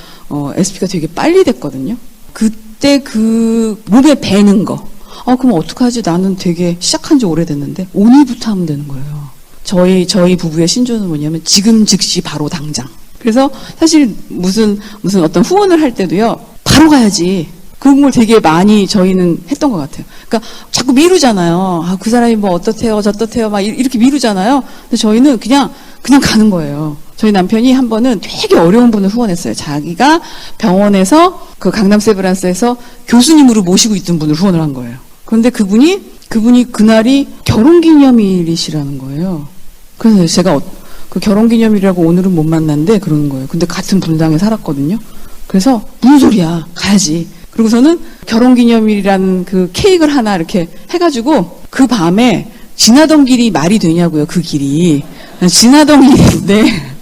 SP가 되게 빨리 됐거든요. 그때 그 몸에 배는 거. 그럼 어떡하지? 나는 되게 시작한 지 오래됐는데 오늘부터 하면 되는 거예요. 저희 부부의 신조는 뭐냐면 지금 즉시 바로 당장. 그래서 사실 무슨 어떤 후원을 할 때도요. 바로 가야지. 그런 걸 되게 많이 저희는 했던 것 같아요. 그러니까 자꾸 미루잖아요. 그 사람이 뭐 어떻대요, 저떻대요, 막 이렇게 미루잖아요. 근데 저희는 그냥 가는 거예요. 저희 남편이 한 번은 되게 어려운 분을 후원했어요. 자기가 병원에서 그 강남 세브란스에서 교수님으로 모시고 있던 분을 후원을 한 거예요. 그런데 그분이 그날이 결혼기념일이시라는 거예요. 그래서 제가 그 결혼기념일이라고 오늘은 못 만났는데 그러는 거예요. 근데 같은 분당에 살았거든요. 그래서 무슨 소리야, 가야지. 그리고서는 결혼기념일이라는 그 케이크를 하나 이렇게 해가지고 그 밤에 지나던 길이 말이 되냐고요. 그 길이 지나던 길인데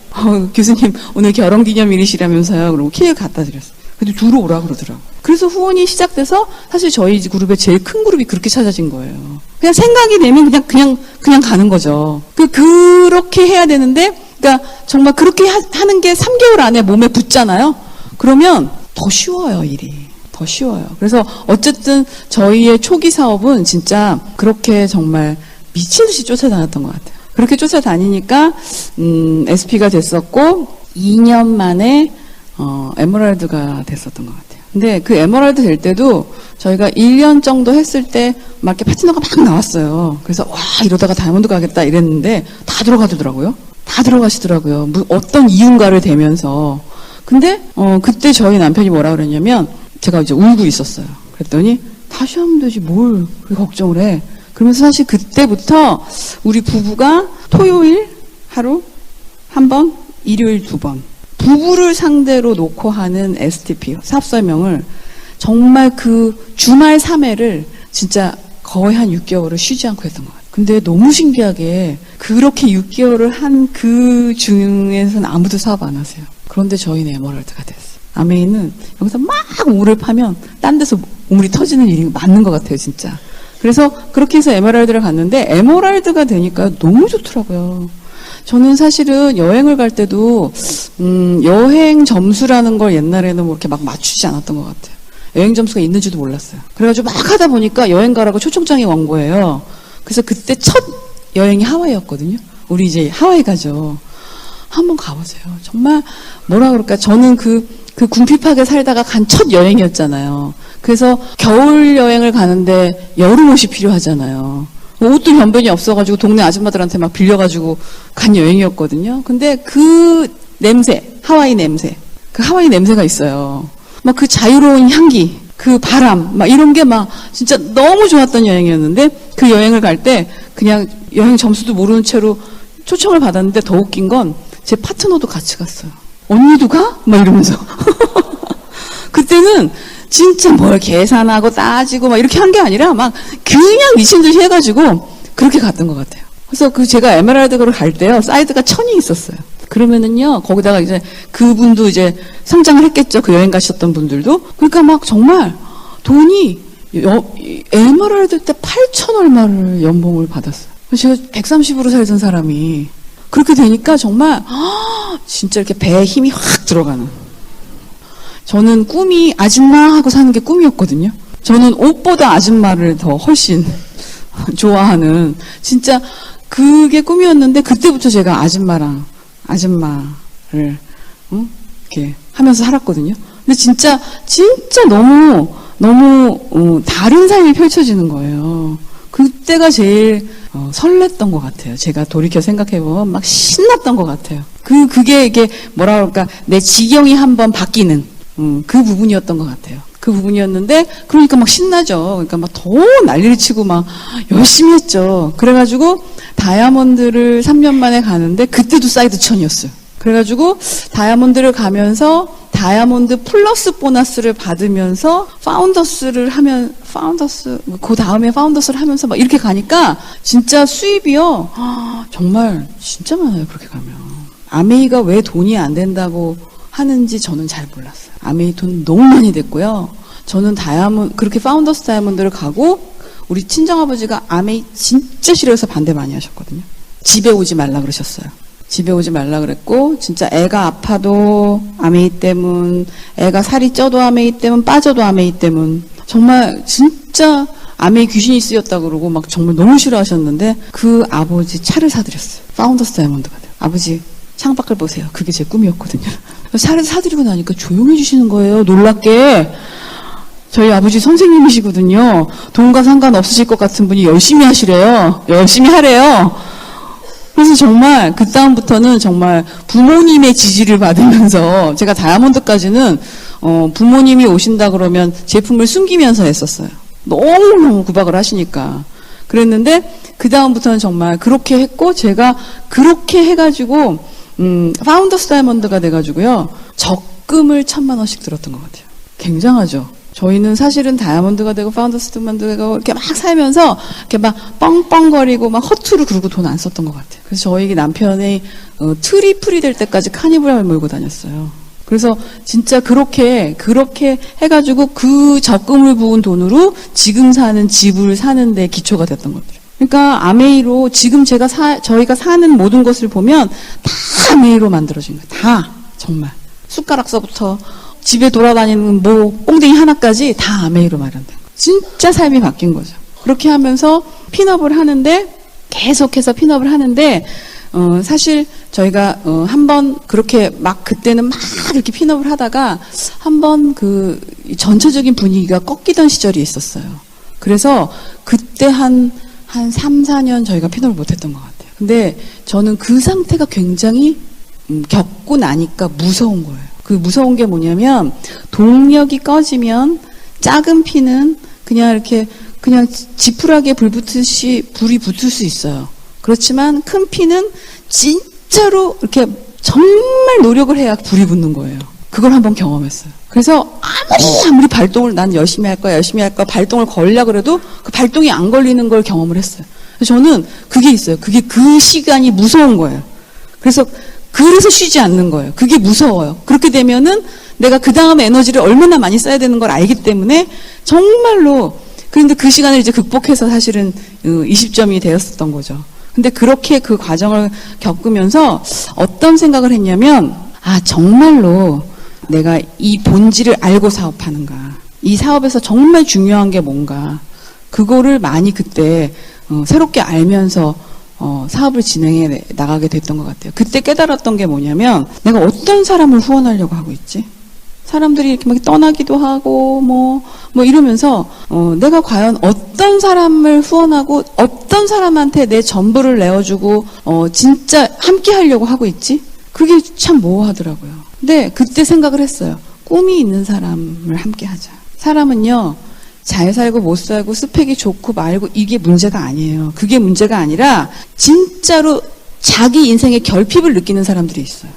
교수님 오늘 결혼기념일이시라면서요. 그러고 케이크 갖다 드렸어요. 근데 들어오라 그러더라고요. 그래서 후원이 시작돼서 사실 저희 그룹의 제일 큰 그룹이 그렇게 찾아진 거예요. 그냥 생각이 되면 그냥 가는 거죠. 그렇게 해야 되는데, 그러니까 정말 그렇게 하는 게 3개월 안에 몸에 붙잖아요. 그러면 더 쉬워요, 일이. 더 쉬워요. 그래서 어쨌든 저희의 초기 사업은 진짜 그렇게 정말 미친 듯이 쫓아다녔던 것 같아요. 그렇게 쫓아다니니까 SP가 됐었고 2년 만에 에메랄드가 됐었던 것 같아요. 근데 그 에메랄드 될 때도 저희가 1년 정도 했을 때 막 이렇게 파트너가 막 나왔어요. 그래서 와 이러다가 다이아몬드 가겠다 이랬는데 다 들어가더라고요. 다 들어가시더라고요. 어떤 이윤가를 대면서. 근데 그때 저희 남편이 뭐라 그랬냐면 제가 이제 울고 있었어요. 그랬더니 다시 하면 되지 뭘 그렇게 걱정을 해. 그러면서 사실 그때부터 우리 부부가 토요일 하루 한 번, 일요일 2번 부부를 상대로 놓고 하는 STP 사업 설명을 정말 그 주말 3회를 진짜 거의 한 6개월을 쉬지 않고 했던 것 같아요. 근데 너무 신기하게 그렇게 6개월을 한 그 중에서는 아무도 사업 안 하세요. 그런데 저희는 에메랄드가 됐어요. 아메이는 여기서 막 우물을 파면 딴 데서 우물이 터지는 일이 맞는 것 같아요, 진짜. 그래서 그렇게 해서 에메랄드를 갔는데 에메랄드가 되니까 너무 좋더라고요. 저는 사실은 여행을 갈 때도 여행 점수라는 걸 옛날에는 뭐 이렇게 막 맞추지 않았던 것 같아요. 여행 점수가 있는지도 몰랐어요. 그래가지고 막 하다 보니까 여행 가라고 초청장이 온 거예요. 그래서 그때 첫 여행이 하와이였거든요. 우리 이제 하와이 가죠. 한번 가보세요. 정말 뭐라 그럴까. 저는 그 궁핍하게 살다가 간 첫 여행이었잖아요. 그래서 겨울 여행을 가는데 여름 옷이 필요하잖아요. 옷도 변변이 없어가지고 동네 아줌마들한테 막 빌려가지고 간 여행이었거든요. 근데 그 냄새, 하와이 냄새, 그 하와이 냄새가 있어요. 막 그 자유로운 향기, 그 바람, 막 이런 게 막 진짜 너무 좋았던 여행이었는데 그 여행을 갈 때 그냥 여행 점수도 모르는 채로 초청을 받았는데 더 웃긴 건 제 파트너도 같이 갔어요. 언니도 가? 막 이러면서. 그때는 진짜 뭘 계산하고 따지고 막 이렇게 한 게 아니라 막 그냥 미친 듯이 해가지고 그렇게 갔던 것 같아요. 그래서 제가 에메랄드를 갈 때요, 사이드가 1000이 있었어요. 그러면은요, 거기다가 이제 그분도 이제 성장을 했겠죠. 그 여행 가셨던 분들도. 그러니까 막 정말 돈이 에메랄드 때 8,000 얼마를 연봉을 받았어요. 제가 130으로 살던 사람이 그렇게 되니까 정말 진짜 이렇게 배에 힘이 확 들어가는. 저는 꿈이 아줌마하고 사는 게 꿈이었거든요. 저는 옷보다 아줌마를 더 훨씬 좋아하는 진짜 그게 꿈이었는데 그때부터 제가 아줌마를 이렇게 하면서 살았거든요. 근데 진짜 너무 다른 삶이 펼쳐지는 거예요. 그때가 제일 설렜던 것 같아요. 제가 돌이켜 생각해보면 막 신났던 것 같아요. 그게 이게 뭐라 그럴까 내 지경이 한번 바뀌는 그 부분이었던 것 같아요. 그 부분이었는데, 그러니까 막 신나죠. 그러니까 막 더 난리를 치고 막 열심히 했죠. 그래가지고 다이아몬드를 3년 만에 가는데 그때도 사이드 천이었어요. 그래가지고 다이아몬드를 가면서 다이아몬드 플러스 보너스를 받으면서 그 다음에 파운더스를 하면서 막 이렇게 가니까 진짜 수입이요. 정말 진짜 많아요. 그렇게 가면. 아메이가 왜 돈이 안 된다고 하는지 저는 잘 몰랐어요. 아메이 돈 너무 많이 됐고요. 저는 그렇게 파운더스 다이아몬드를 가고 우리 친정아버지가 아메이 진짜 싫어해서 반대 많이 하셨거든요. 집에 오지 말라 그러셨어요. 집에 오지 말라 그랬고, 진짜 애가 아파도 아메이 때문, 애가 살이 쪄도 아메이 때문, 빠져도 아메이 때문, 정말 진짜 아메이 귀신이 쓰였다 그러고 막 정말 너무 싫어하셨는데, 그 아버지 차를 사드렸어요. 파운더스 다이아몬드가 돼요. 아버지 창밖을 보세요. 그게 제 꿈이었거든요. 차를 사드리고 나니까 조용해 주시는 거예요. 놀랍게. 저희 아버지 선생님이시거든요. 돈과 상관없으실 것 같은 분이 열심히 하시래요. 열심히 하래요. 그래서 정말 그 다음부터는 정말 부모님의 지지를 받으면서, 제가 다이아몬드까지는 부모님이 오신다 그러면 제품을 숨기면서 했었어요. 너무너무 구박을 하시니까. 그랬는데 그 다음부터는 정말 그렇게 했고, 제가 그렇게 해가지고 파운더스 다이아몬드가 돼가지고요, 적금을 1,000만 원씩 들었던 것 같아요. 굉장하죠. 저희는 사실은 다이아몬드가 되고 파운더스 다이아몬드가 되고 이렇게 막 살면서 이렇게 막 뻥뻥거리고 막 허투루 그러고 돈 안 썼던 것 같아요. 그래서 저희 남편이 트리플이 될 때까지 카니발을 몰고 다녔어요. 그래서 진짜 그렇게 해가지고 그 적금을 부은 돈으로 지금 사는 집을 사는데 기초가 됐던 것 같아요. 그러니까 아메이로 지금 저희가 사는 모든 것을 보면 다 아메이로 만들어진 거예요. 다 정말 숟가락서부터 집에 돌아다니는 뭐 꽁댕이 하나까지 다 아메이로 마련된 거예요. 진짜 삶이 바뀐 거죠. 그렇게 하면서 핀업을 하는데, 계속해서 핀업을 하는데, 사실 저희가 한번 그렇게 막 그때는 막 이렇게 핀업을 하다가 한번 그 전체적인 분위기가 꺾이던 시절이 있었어요. 그래서 그때 한 3, 4년 저희가 핀업을 못했던 것 같아요. 근데 저는 그 상태가 굉장히 겪고 나니까 무서운 거예요. 그 무서운 게 뭐냐면, 동력이 꺼지면 작은 피는 그냥 이렇게 그냥 지푸라기에 불이 붙을 수 있어요. 그렇지만 큰 피는 진짜로 이렇게 정말 노력을 해야 불이 붙는 거예요. 그걸 한번 경험했어요. 그래서 아무리 발동을 난 열심히 할 거야 발동을 걸려고 그래도 그 발동이 안 걸리는 걸 경험을 했어요. 그래서 저는 그게 있어요. 그게 그 시간이 무서운 거예요. 그래서 쉬지 않는 거예요. 그게 무서워요. 그렇게 되면은 내가 그 다음에 에너지를 얼마나 많이 써야 되는 걸 알기 때문에 정말로, 그런데 그 시간을 이제 극복해서 사실은 20점이 되었었던 거죠. 근데 그렇게 그 과정을 겪으면서 어떤 생각을 했냐면, 정말로 내가 이 본질을 알고 사업하는가, 이 사업에서 정말 중요한 게 뭔가, 그거를 많이 그때 새롭게 알면서 사업을 진행해 나가게 됐던 것 같아요. 그때 깨달았던 게 뭐냐면, 내가 어떤 사람을 후원하려고 하고 있지? 사람들이 이렇게 막 떠나기도 하고 뭐 이러면서 내가 과연 어떤 사람을 후원하고 어떤 사람한테 내 전부를 내어주고 진짜 함께 하려고 하고 있지? 그게 참 모호하더라고요. 근데 그때 생각을 했어요. 꿈이 있는 사람을 함께 하자. 사람은요, 잘 살고 못 살고 스펙이 좋고 말고 이게 문제가 아니에요. 그게 문제가 아니라 진짜로 자기 인생의 결핍을 느끼는 사람들이 있어요.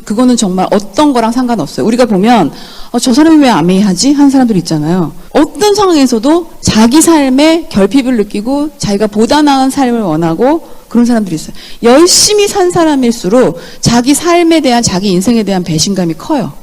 그거는 정말 어떤 거랑 상관없어요. 우리가 보면 저 사람이 왜 아메이 하지? 하는 사람들 있잖아요. 어떤 상황에서도 자기 삶에 결핍을 느끼고 자기가 보다 나은 삶을 원하고 그런 사람들이 있어요. 열심히 산 사람일수록 자기 삶에 대한, 자기 인생에 대한 배신감이 커요.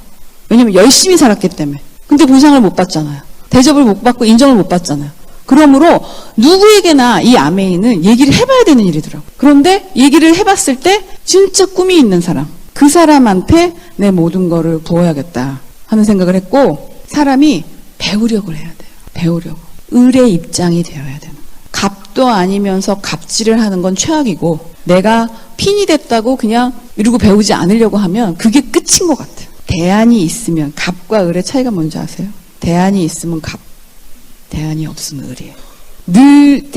왜냐면 열심히 살았기 때문에. 근데 보상을 못 받잖아요. 대접을 못 받고 인정을 못 받잖아요. 그러므로 누구에게나 이 아메이는 얘기를 해봐야 되는 일이더라고요. 그런데 얘기를 해봤을 때 진짜 꿈이 있는 사람, 그 사람한테 내 모든 거를 부어야겠다 하는 생각을 했고, 사람이 배우려고 해야 돼요. 배우려고. 을의 입장이 되어야 되는 거예요. 갑도 아니면서 갑질을 하는 건 최악이고, 내가 핀이 됐다고 그냥 이러고 배우지 않으려고 하면 그게 끝인 것 같아요. 대안이 있으면, 갑과 을의 차이가 뭔지 아세요? 대안이 있으면 갑, 대안이 없으면 을이에요. 늘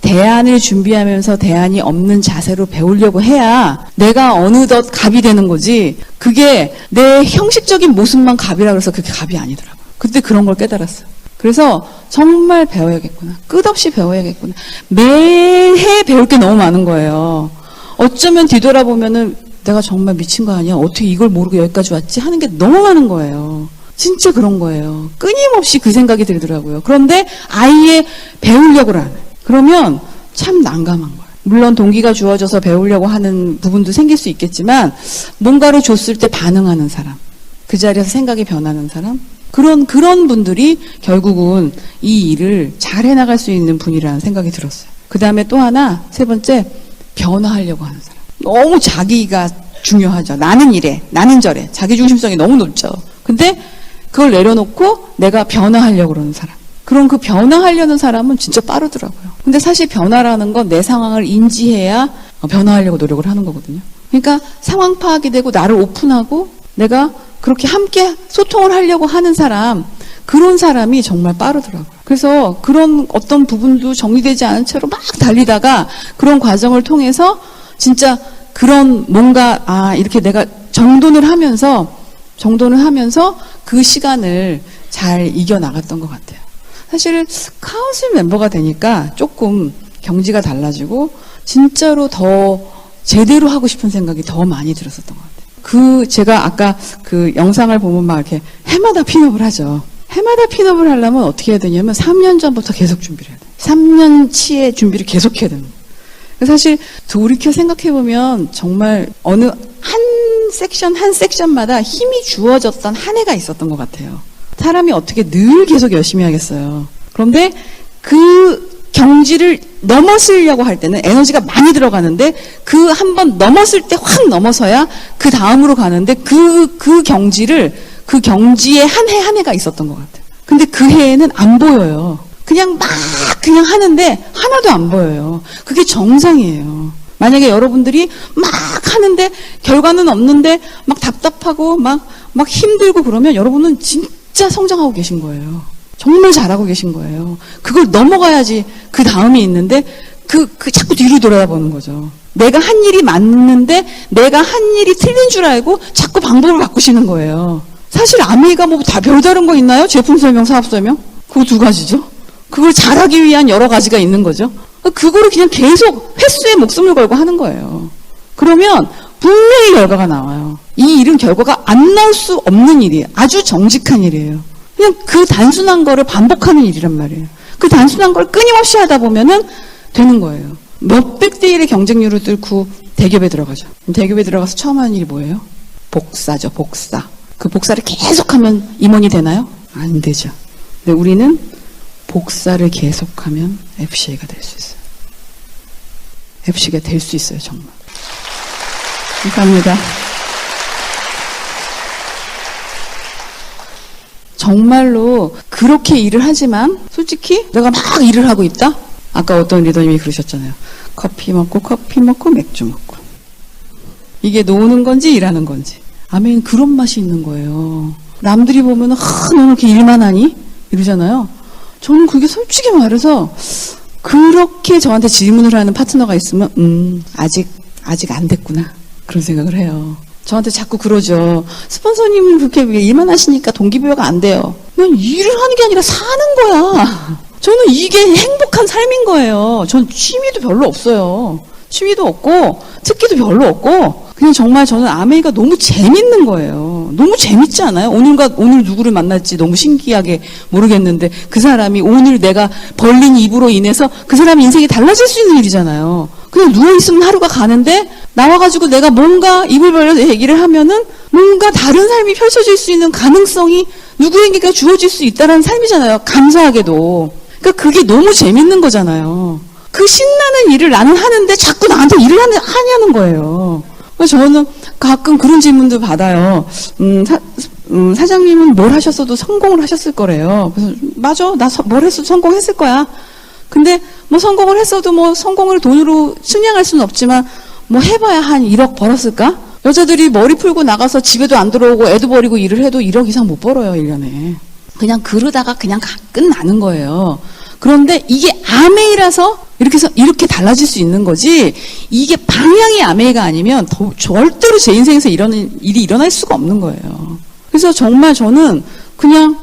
대안을 준비하면서 대안이 없는 자세로 배우려고 해야 내가 어느덧 갑이 되는 거지, 그게 내 형식적인 모습만 갑이라 그래서 그게 갑이 아니더라고요. 그때 그런 걸 깨달았어요. 그래서 정말 배워야겠구나. 끝없이 배워야겠구나. 매해 배울 게 너무 많은 거예요. 어쩌면 뒤돌아보면은 내가 정말 미친 거 아니야? 어떻게 이걸 모르고 여기까지 왔지? 하는 게 너무 많은 거예요. 진짜 그런 거예요. 끊임없이 그 생각이 들더라고요. 그런데 아예 배우려고 하는. 그러면 참 난감한 거예요. 물론 동기가 주어져서 배우려고 하는 부분도 생길 수 있겠지만 뭔가를 줬을 때 반응하는 사람, 그 자리에서 생각이 변하는 사람, 그런 분들이 결국은 이 일을 잘 해나갈 수 있는 분이라는 생각이 들었어요. 그 다음에 또 하나, 세 번째, 변화하려고 하는 사람. 너무 자기가 중요하죠. 나는 이래, 나는 저래. 자기중심성이 너무 높죠. 근데 그걸 내려놓고 내가 변화하려고 그러는 사람. 그럼 그 변화하려는 사람은 진짜 빠르더라고요. 근데 사실 변화라는 건 내 상황을 인지해야 변화하려고 노력을 하는 거거든요. 그러니까 상황 파악이 되고 나를 오픈하고 내가 그렇게 함께 소통을 하려고 하는 사람, 그런 사람이 정말 빠르더라고요. 그래서 그런 어떤 부분도 정리되지 않은 채로 막 달리다가 그런 과정을 통해서 진짜 그런 뭔가 이렇게 내가 정돈을 하면서 그 시간을 잘 이겨나갔던 것 같아요. 사실 카운슬 멤버가 되니까 조금 경지가 달라지고 진짜로 더 제대로 하고 싶은 생각이 더 많이 들었었던 것 같아요. 제가 아까 그 영상을 보면 막 이렇게 해마다 핀업을 하죠. 해마다 핀업을 하려면 어떻게 해야 되냐면 3년 전부터 계속 준비를 해야 돼요. 3년치의 준비를 계속 해야 됩니다. 사실 돌이켜 생각해보면 정말 어느 한 섹션마다 힘이 주어졌던 한 해가 있었던 것 같아요. 사람이 어떻게 늘 계속 열심히 하겠어요. 그런데 그 경지를 넘어서려고 할 때는 에너지가 많이 들어가는데 그 한 번 넘었을 때 확 넘어서야 그 다음으로 가는데 그 경지에 한 해가 있었던 것 같아요. 근데 그 해에는 안 보여요. 그냥 하는데 하나도 안 보여요. 그게 정상이에요. 만약에 여러분들이 막 하는데 결과는 없는데 막 답답하고 막 힘들고 그러면 여러분은 진짜 성장하고 계신 거예요. 정말 잘하고 계신 거예요. 그걸 넘어가야지 그 다음이 있는데 자꾸 뒤로 돌아보는 거죠. 내가 한 일이 맞는데 내가 한 일이 틀린 줄 알고 자꾸 방법을 바꾸시는 거예요. 사실 아메이가 뭐 다 별다른 거 있나요? 제품 설명, 사업 설명? 그거 두 가지죠. 그걸 잘하기 위한 여러 가지가 있는 거죠. 그거를 그냥 계속 횟수에 목숨을 걸고 하는 거예요. 그러면 분명히 결과가 나와요. 이 일은 결과가 안 나올 수 없는 일이에요. 아주 정직한 일이에요. 그냥 그 단순한 거를 반복하는 일이란 말이에요. 그 단순한 걸 끊임없이 하다 보면은 되는 거예요. 몇백 대 1의 경쟁률을 뚫고 대기업에 들어가죠. 대기업에 들어가서 처음 하는 일이 뭐예요? 복사죠, 복사. 그 복사를 계속하면 임원이 되나요? 안 되죠. 근데 우리는 복사를 계속하면 FCA가 될 수 있어요. FCA가 될 수 있어요, 정말. 감사합니다. 정말로 그렇게 일을 하지만 솔직히 내가 막 일을 하고 있다? 아까 어떤 리더님이 그러셨잖아요. 커피 먹고 맥주 먹고. 이게 노는 건지 일하는 건지. 아멘, 그런 맛이 있는 거예요. 남들이 보면 너는 이렇게 일만 하니? 이러잖아요. 저는 그게 솔직히 말해서 그렇게 저한테 질문을 하는 파트너가 있으면 아직 안 됐구나. 그런 생각을 해요. 저한테 자꾸 그러죠. 스폰서님은 그렇게 일만 하시니까 동기부여가 안 돼요. 그냥 일을 하는 게 아니라 사는 거야. 저는 이게 행복한 삶인 거예요. 전 취미도 별로 없어요. 취미도 없고 특기도 별로 없고 그냥 정말 저는 아메이가 너무 재밌는 거예요. 너무 재밌지 않아요? 오늘 누구를 만날지 너무 신기하게 모르겠는데 그 사람이 오늘 내가 벌린 입으로 인해서 그 사람 인생이 달라질 수 있는 일이잖아요. 그냥 누워있으면 하루가 가는데 나와가지고 내가 뭔가 입을 벌려서 얘기를 하면은 뭔가 다른 삶이 펼쳐질 수 있는 가능성이 누구에게가 주어질 수 있다는 삶이잖아요. 감사하게도. 그러니까 그게 너무 재밌는 거잖아요. 그 신나는 일을 나는 하는데 자꾸 나한테 일을 하냐는 거예요. 그래서 저는 가끔 그런 질문도 받아요. 사장님은 뭘 하셨어도 성공을 하셨을 거래요. 그래서 맞아, 나 뭘 했어도 성공했을 거야. 근데 뭐 성공을 했어도 뭐 성공을 돈으로 측량할 수는 없지만 뭐 해봐야 한 1억 벌었을까? 여자들이 머리 풀고 나가서 집에도 안 들어오고 애도 버리고 일을 해도 1억 이상 못 벌어요, 1년에. 그냥 그러다가 그냥 끝나는 거예요. 그런데 이게 아메이라서 이렇게 달라질 수 있는 거지, 이게 방향이 아메이가 아니면 절대로 제 인생에서 이런 일이 일어날 수가 없는 거예요. 그래서 정말 저는 그냥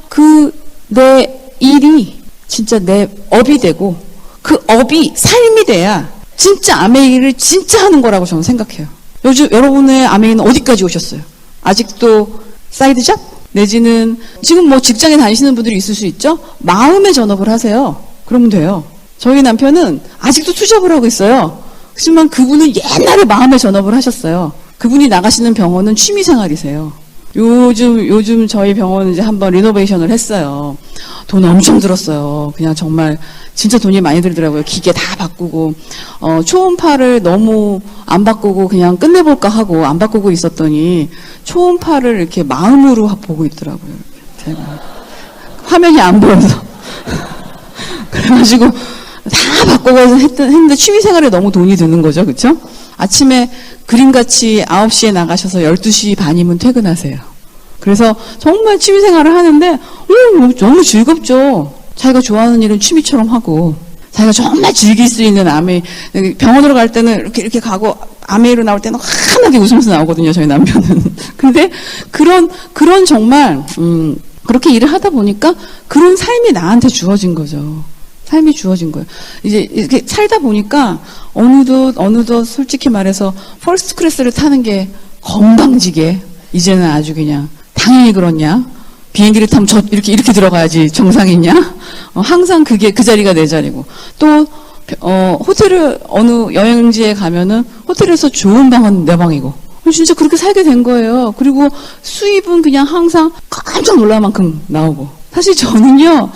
내 일이 진짜 내 업이 되고 그 업이 삶이 돼야 진짜 아메이를 진짜 하는 거라고 저는 생각해요. 요즘 여러분의 아메이는 어디까지 오셨어요? 아직도 사이드 잡? 내지는 지금 뭐 직장에 다니시는 분들이 있을 수 있죠? 마음의 전업을 하세요. 그러면 돼요. 저희 남편은 아직도 투잡을 하고 있어요. 하지만 그분은 옛날에 마음의 전업을 하셨어요. 그분이 나가시는 병원은 취미생활이세요. 요즘 저희 병원은 이제 한번 리노베이션을 했어요. 돈 엄청 들었어요. 그냥 정말 진짜 돈이 많이 들더라고요. 기계 다 바꾸고, 초음파를 너무 안 바꾸고 그냥 끝내볼까 하고 안 바꾸고 있었더니 초음파를 이렇게 마음으로 보고 있더라고요. 제가. 화면이 안 보여서. 그래가지고 다 바꾸고 했는데 취미생활에 너무 돈이 드는 거죠. 그쵸? 아침에 그림같이 9시에 나가셔서 12시 반이면 퇴근하세요. 그래서 정말 취미생활을 하는데 너무 즐겁죠. 자기가 좋아하는 일은 취미처럼 하고 자기가 정말 즐길 수 있는 아메이, 병원으로 갈 때는 이렇게 가고 아메이로 나올 때는 환하게 웃으면서 나오거든요. 저희 남편은. 근데 그런 정말 그렇게 일을 하다 보니까 그런 삶이 나한테 주어진 거죠. 삶이 주어진 거예요. 이제 이렇게 살다 보니까 어느덧 솔직히 말해서 퍼스트 클래스를 타는 게 건방지게 이제는 아주 그냥 당연히 그렇냐? 비행기를 타면 이렇게 들어가야지 정상이냐? 항상 그 자리가 내 자리고. 또, 호텔을 어느 여행지에 가면은 호텔에서 좋은 방은 내 방이고. 진짜 그렇게 살게 된 거예요. 그리고 수입은 그냥 항상 깜짝 놀랄 만큼 나오고. 사실 저는요,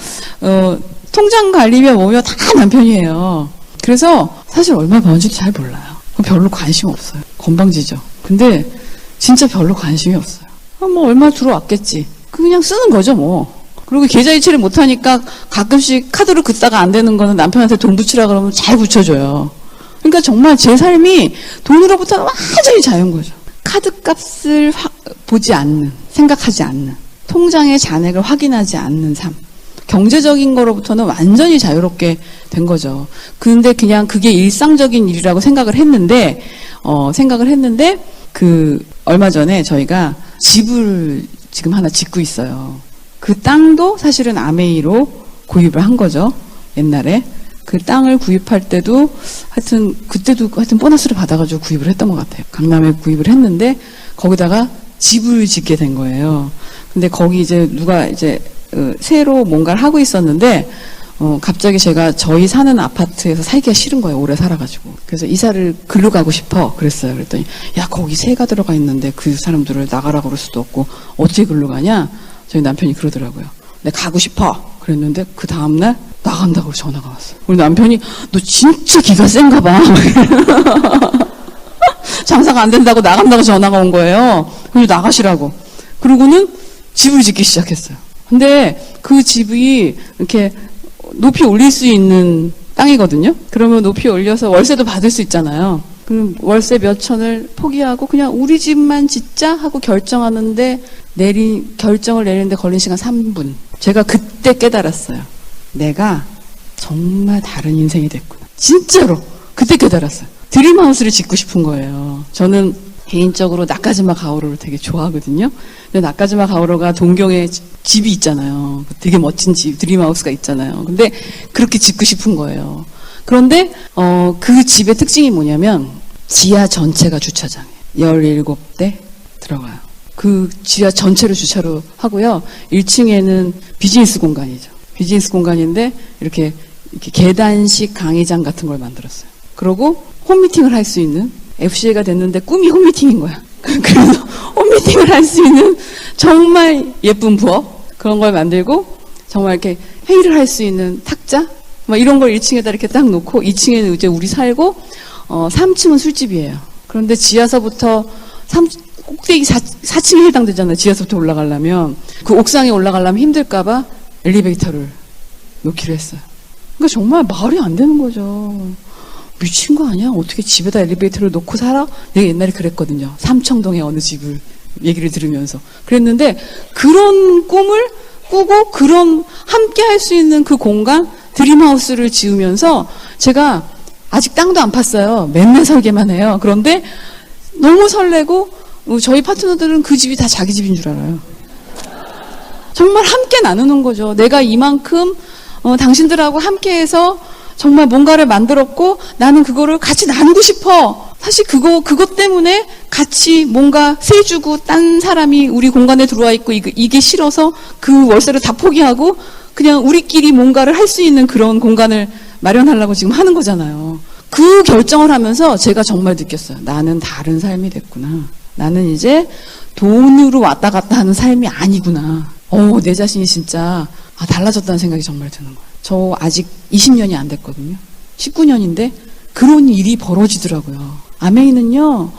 통장 관리며 뭐며 다 남편이에요. 그래서 사실 얼마 버는지도 잘 몰라요. 별로 관심 없어요. 건방지죠. 근데 진짜 별로 관심이 없어요. 뭐 얼마 들어왔겠지. 그냥 쓰는 거죠 뭐. 그리고 계좌 이체를 못하니까 가끔씩 카드로 긋다가 안 되는 거는 남편한테 돈 붙이라 그러면 잘 붙여줘요. 그러니까 정말 제 삶이 돈으로부터는 완전히 자유인 거죠. 카드값을 보지 않는, 생각하지 않는, 통장의 잔액을 확인하지 않는 삶. 경제적인 거로부터는 완전히 자유롭게 된 거죠. 근데 그냥 그게 일상적인 일이라고 생각을 했는데 얼마 전에 저희가 집을 지금 하나 짓고 있어요. 그 땅도 사실은 아메이로 구입을 한 거죠. 옛날에. 그 땅을 구입할 때도 그때도 보너스를 받아가지고 구입을 했던 것 같아요. 강남에 구입을 했는데 거기다가 집을 짓게 된 거예요. 근데 거기 이제 누가 이제 새로 뭔가를 하고 있었는데 갑자기 제가 저희 사는 아파트에서 살기가 싫은 거예요. 오래 살아가지고. 그래서 이사를 글로 가고 싶어 그랬어요. 그랬더니 야 거기 새가 들어가 있는데 그 사람들을 나가라고 그럴 수도 없고 어떻게 글로 가냐? 저희 남편이 그러더라고요. 내가 가고 싶어 그랬는데 그 다음날 나간다고 전화가 왔어요. 우리 남편이 너 진짜 기가 센가 봐. 장사가 안 된다고 나간다고 전화가 온 거예요. 그래서 나가시라고. 그러고는 집을 짓기 시작했어요. 근데 그 집이 이렇게 높이 올릴 수 있는 땅이거든요. 그러면 높이 올려서 월세도 받을 수 있잖아요. 그럼 월세 몇 천을 포기하고 그냥 우리 집만 짓자 하고 결정을 내리는데 걸린 시간 3분. 제가 그때 깨달았어요. 내가 정말 다른 인생이 됐구나. 진짜로 그때 깨달았어요. 드림하우스를 짓고 싶은 거예요. 저는 개인적으로 나카지마 가오로를 되게 좋아하거든요. 근데 나카지마 가오로가 동경에 집이 있잖아요. 되게 멋진 집, 드림하우스가 있잖아요. 근데 그렇게 짓고 싶은 거예요. 그런데 그 집의 특징이 뭐냐면 지하 전체가 주차장이에요. 17대 들어가요. 그 지하 전체를 주차로 하고요. 1층에는 비즈니스 공간이죠. 비즈니스 공간인데 이렇게 계단식 강의장 같은 걸 만들었어요. 그러고 홈미팅을 할 수 있는 FCA가 됐는데 꿈이 홈미팅인 거야. 그래서 홈미팅을 할 수 있는 정말 예쁜 부엌 그런 걸 만들고 정말 이렇게 회의를 할 수 있는 탁자 막 이런 걸 1층에다 이렇게 딱 놓고 2층에는 이제 우리 살고 3층은 술집이에요. 그런데 지하서부터 꼭대기 4층에 해당되잖아요. 지하서부터 올라가려면 그 옥상에 올라가려면 힘들까봐 엘리베이터를 놓기로 했어요. 그러니까 정말 말이 안 되는 거죠. 미친 거 아니야? 어떻게 집에다 엘리베이터를 놓고 살아? 내가 옛날에 그랬거든요. 삼청동의 어느 집을 얘기를 들으면서. 그랬는데 그런 꿈을 꾸고 그런 함께 할 수 있는 그 공간 드림하우스를 지으면서 제가 아직 땅도 안 팠어요. 맨날 설계만 해요. 그런데 너무 설레고 저희 파트너들은 그 집이 다 자기 집인 줄 알아요. 정말 함께 나누는 거죠. 내가 이만큼 당신들하고 함께해서 정말 뭔가를 만들었고 나는 그거를 같이 나누고 싶어. 사실 그것 때문에 같이 뭔가 세주고 딴 사람이 우리 공간에 들어와 있고 이게 싫어서 그 월세를 다 포기하고 그냥 우리끼리 뭔가를 할 수 있는 그런 공간을 마련하려고 지금 하는 거잖아요. 그 결정을 하면서 제가 정말 느꼈어요. 나는 다른 삶이 됐구나. 나는 이제 돈으로 왔다 갔다 하는 삶이 아니구나. 내 자신이 진짜 달라졌다는 생각이 정말 드는 거예요. 저 아직 20년이 안 됐거든요. 19년인데 그런 일이 벌어지더라고요. 아메이는요,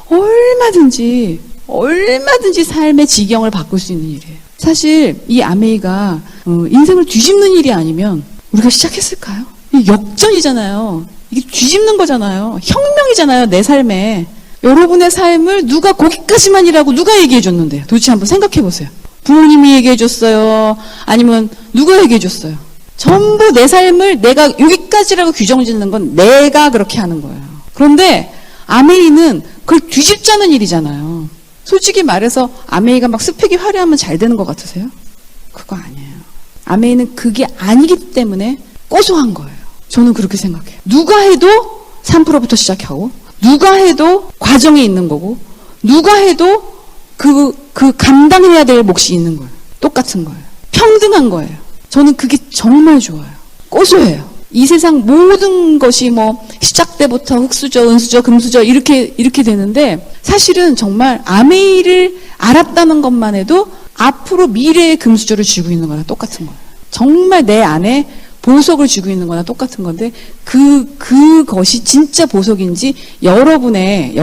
얼마든지 삶의 지경을 바꿀 수 있는 일이에요. 사실 이 아메이가 인생을 뒤집는 일이 아니면 우리가 시작했을까요? 이게 역전이잖아요. 이게 뒤집는 거잖아요. 혁명이잖아요, 내 삶에. 여러분의 삶을 누가 거기까지만이라고 누가 얘기해 줬는데요? 도대체 한번 생각해 보세요. 부모님이 얘기해 줬어요? 아니면 누가 얘기해 줬어요? 전부 내 삶을 내가 여기까지라고 규정 짓는 건 내가 그렇게 하는 거예요. 그런데 아메이는 그걸 뒤집자는 일이잖아요. 솔직히 말해서 아메이가 막 스펙이 화려하면 잘 되는 것 같으세요? 그거 아니에요. 아메이는 그게 아니기 때문에 고소한 거예요. 저는 그렇게 생각해요. 누가 해도 3%부터 시작하고 누가 해도 과정이 있는 거고 누가 해도 그 감당해야 될 몫이 있는 거예요. 똑같은 거예요. 평등한 거예요. 저는 그게 정말 좋아요. 고소해요. 이 세상 모든 것이 시작 때부터 흙수저, 은수저, 금수저 이렇게 되는데 사실은 정말 아메이를 알았다는 것만 해도 앞으로 미래의 금수저를 쥐고 있는 거나 똑같은 거예요. 정말 내 안에 보석을 쥐고 있는 거나 똑같은 건데 그것이 진짜 보석인지 여러분의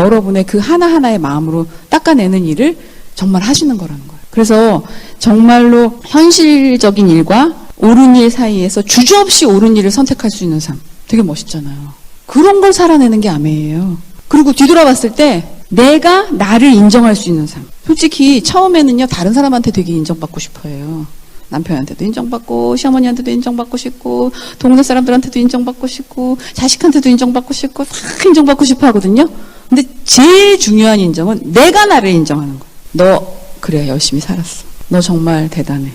그 하나하나의 마음으로 닦아내는 일을 정말 하시는 거라는 거예요. 그래서 정말로 현실적인 일과 옳은 일 사이에서 주저없이 옳은 일을 선택할 수 있는 삶. 되게 멋있잖아요. 그런 걸 살아내는 게 아메이예요. 그리고 뒤돌아봤을 때 내가 나를 인정할 수 있는 삶. 솔직히 처음에는요, 다른 사람한테 되게 인정받고 싶어 해요. 남편한테도 인정받고, 시어머니한테도 인정받고 싶고, 동네 사람들한테도 인정받고 싶고, 자식한테도 인정받고 싶고, 다 인정받고 싶어 하거든요. 근데 제일 중요한 인정은 내가 나를 인정하는 거예요. 너, 그래, 열심히 살았어. 너 정말 대단해.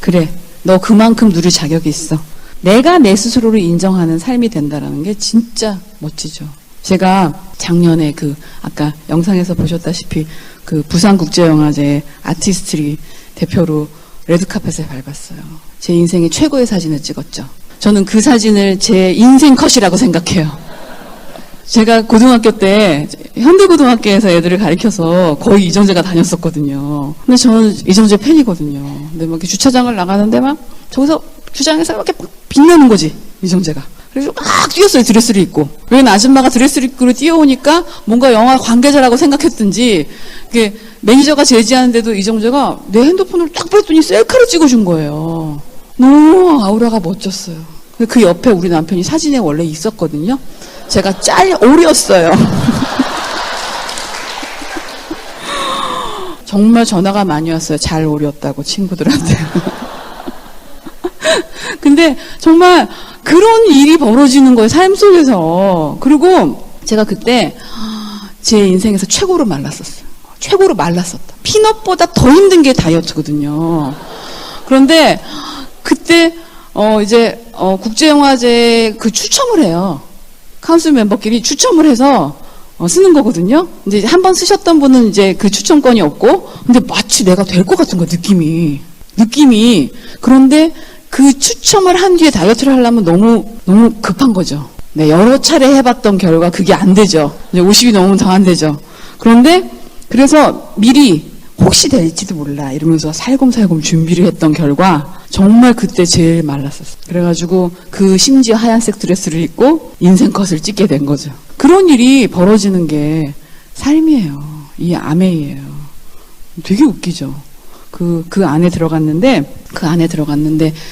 그래, 너 그만큼 누릴 자격이 있어. 내가 내 스스로를 인정하는 삶이 된다라는 게 진짜 멋지죠. 제가 작년에 아까 영상에서 보셨다시피 부산국제영화제 아티스트리 대표로 레드카펫에 밟았어요. 제 인생의 최고의 사진을 찍었죠. 저는 그 사진을 제 인생 컷이라고 생각해요. 제가 고등학교 때 현대고등학교에서 애들을 가르쳐서 거의 이정재가 다녔었거든요. 근데 저는 이정재 팬이거든요. 근데 막 이렇게 주차장을 나가는데 막 저기서 주차장에서 이렇게 빛나는 거지, 이정재가. 그래서 막 뛰었어요, 드레스를 입고. 왜냐면 아줌마가 드레스를 입고 뛰어오니까 뭔가 영화 관계자라고 생각했든지, 그게 매니저가 제지하는데도 이정재가 내 핸드폰을 딱 봤더니 셀카를 찍어준 거예요. 너무 아우라가 멋졌어요. 그 옆에 우리 남편이 사진에 원래 있었거든요. 제가 오렸어요. 정말 전화가 많이 왔어요. 잘 오렸다고 친구들한테. 근데 정말 그런 일이 벌어지는 거예요. 삶 속에서. 그리고 제가 그때 제 인생에서 최고로 말랐었어요. 최고로 말랐었다. 피넛보다 더 힘든 게 다이어트거든요. 그런데 그때 이제 국제영화제 추첨을 해요. 카운슬 멤버끼리 추첨을 해서 쓰는 거거든요. 이제 한 번 쓰셨던 분은 이제 그 추첨권이 없고, 근데 마치 내가 될 것 같은 거야, 느낌이. 그런데 그 추첨을 한 뒤에 다이어트를 하려면 너무 급한 거죠. 네, 여러 차례 해봤던 결과 그게 안 되죠. 이제 50이 넘으면 더 안 되죠. 그런데 그래서 미리 혹시 될지도 몰라 이러면서 살곰살곰 준비를 했던 결과 정말 그때 제일 말랐었어요. 그래가지고 심지어 하얀색 드레스를 입고 인생 컷을 찍게 된 거죠. 그런 일이 벌어지는 게 삶이에요. 이 아메이예요. 되게 웃기죠. 그 안에 들어갔는데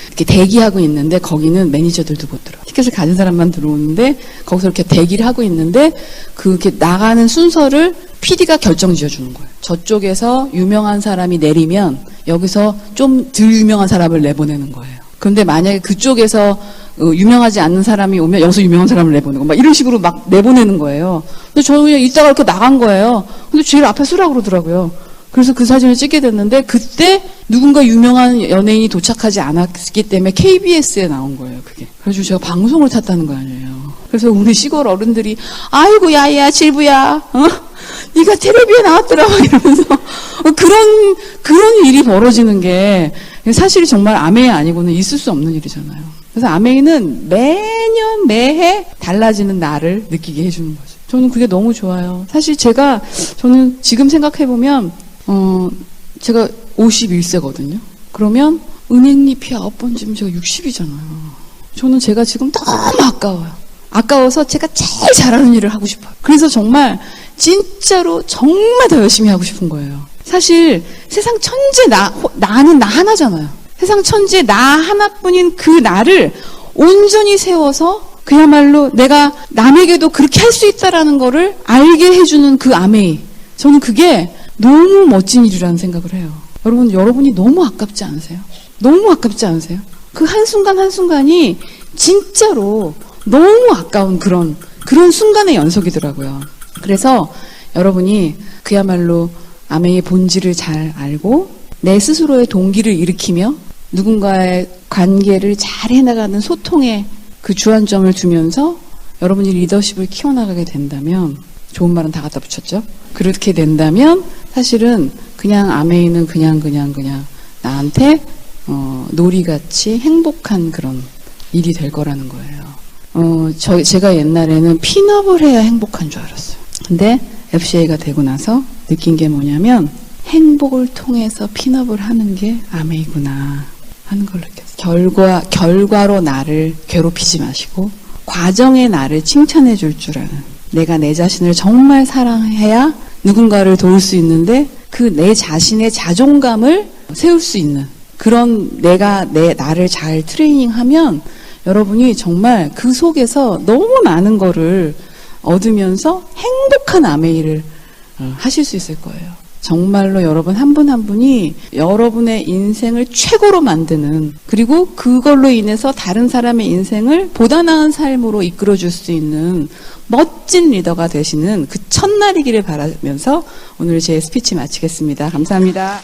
이렇게 대기하고 있는데 거기는 매니저들도 못 들어. 티켓을 가진 사람만 들어오는데 거기서 이렇게 대기를 하고 있는데 그렇게 나가는 순서를 PD가 결정 지어주는 거예요. 저쪽에서 유명한 사람이 내리면 여기서 좀 덜 유명한 사람을 내보내는 거예요. 그런데 만약에 그쪽에서 유명하지 않는 사람이 오면 여기서 유명한 사람을 내보내고 막 이런 식으로 막 내보내는 거예요. 근데 저는 그냥 이따가 이렇게 나간 거예요. 근데 제일 앞에 서라고 그러더라고요. 그래서 그 사진을 찍게 됐는데 그때 누군가 유명한 연예인이 도착하지 않았기 때문에 KBS에 나온 거예요, 그게. 그래서 제가 방송을 탔다는 거 아니에요. 그래서 우리 시골 어른들이 아이고 야야 질부야, 네가 텔레비에 나왔더라 이러면서 그런 일이 벌어지는 게 사실 정말 아메이 아니고는 있을 수 없는 일이잖아요. 그래서 아메이는 매년 매해 달라지는 나를 느끼게 해주는 거죠. 저는 그게 너무 좋아요. 사실 저는 지금 생각해보면 제가 51세거든요. 그러면 은행잎이 9번 지면 제가 60이잖아요. 저는 제가 지금 너무 아까워요. 아까워서 제가 제일 잘하는 일을 하고 싶어요. 그래서 정말 진짜로 정말 더 열심히 하고 싶은 거예요. 사실 세상 천재 나는 나 하나잖아요. 세상 천재 나 하나뿐인 그 나를 온전히 세워서 그야말로 내가 남에게도 그렇게 할 수 있다라는 거를 알게 해주는 그 아메이. 저는 그게 너무 멋진 일이라는 생각을 해요. 여러분이 너무 아깝지 않으세요? 너무 아깝지 않으세요? 그 한순간 한순간이 진짜로 너무 아까운 그런 순간의 연속이더라고요. 그래서 여러분이 그야말로 아메이의 본질을 잘 알고 내 스스로의 동기를 일으키며 누군가의 관계를 잘 해나가는 소통의 그 주안점을 두면서 여러분이 리더십을 키워나가게 된다면, 좋은 말은 다 갖다 붙였죠? 그렇게 된다면 사실은 그냥 아메이는 그냥 나한테 놀이같이 행복한 그런 일이 될 거라는 거예요. 제가 옛날에는 핀업을 해야 행복한 줄 알았어요. 근데 FCA가 되고 나서 느낀 게 뭐냐면 행복을 통해서 핀업을 하는 게 아메이구나 하는 걸 느꼈어요. 결과로 나를 괴롭히지 마시고 과정의 나를 칭찬해 줄 줄 아는, 내가 내 자신을 정말 사랑해야 누군가를 도울 수 있는데 그 내 자신의 자존감을 세울 수 있는 그런 나를 잘 트레이닝하면 여러분이 정말 그 속에서 너무 많은 거를 얻으면서 행복한 아메이를 하실 수 있을 거예요. 정말로 여러분 한 분 한 분이 여러분의 인생을 최고로 만드는, 그리고 그걸로 인해서 다른 사람의 인생을 보다 나은 삶으로 이끌어줄 수 있는 멋진 리더가 되시는 그 첫날이기를 바라면서 오늘 제 스피치 마치겠습니다. 감사합니다.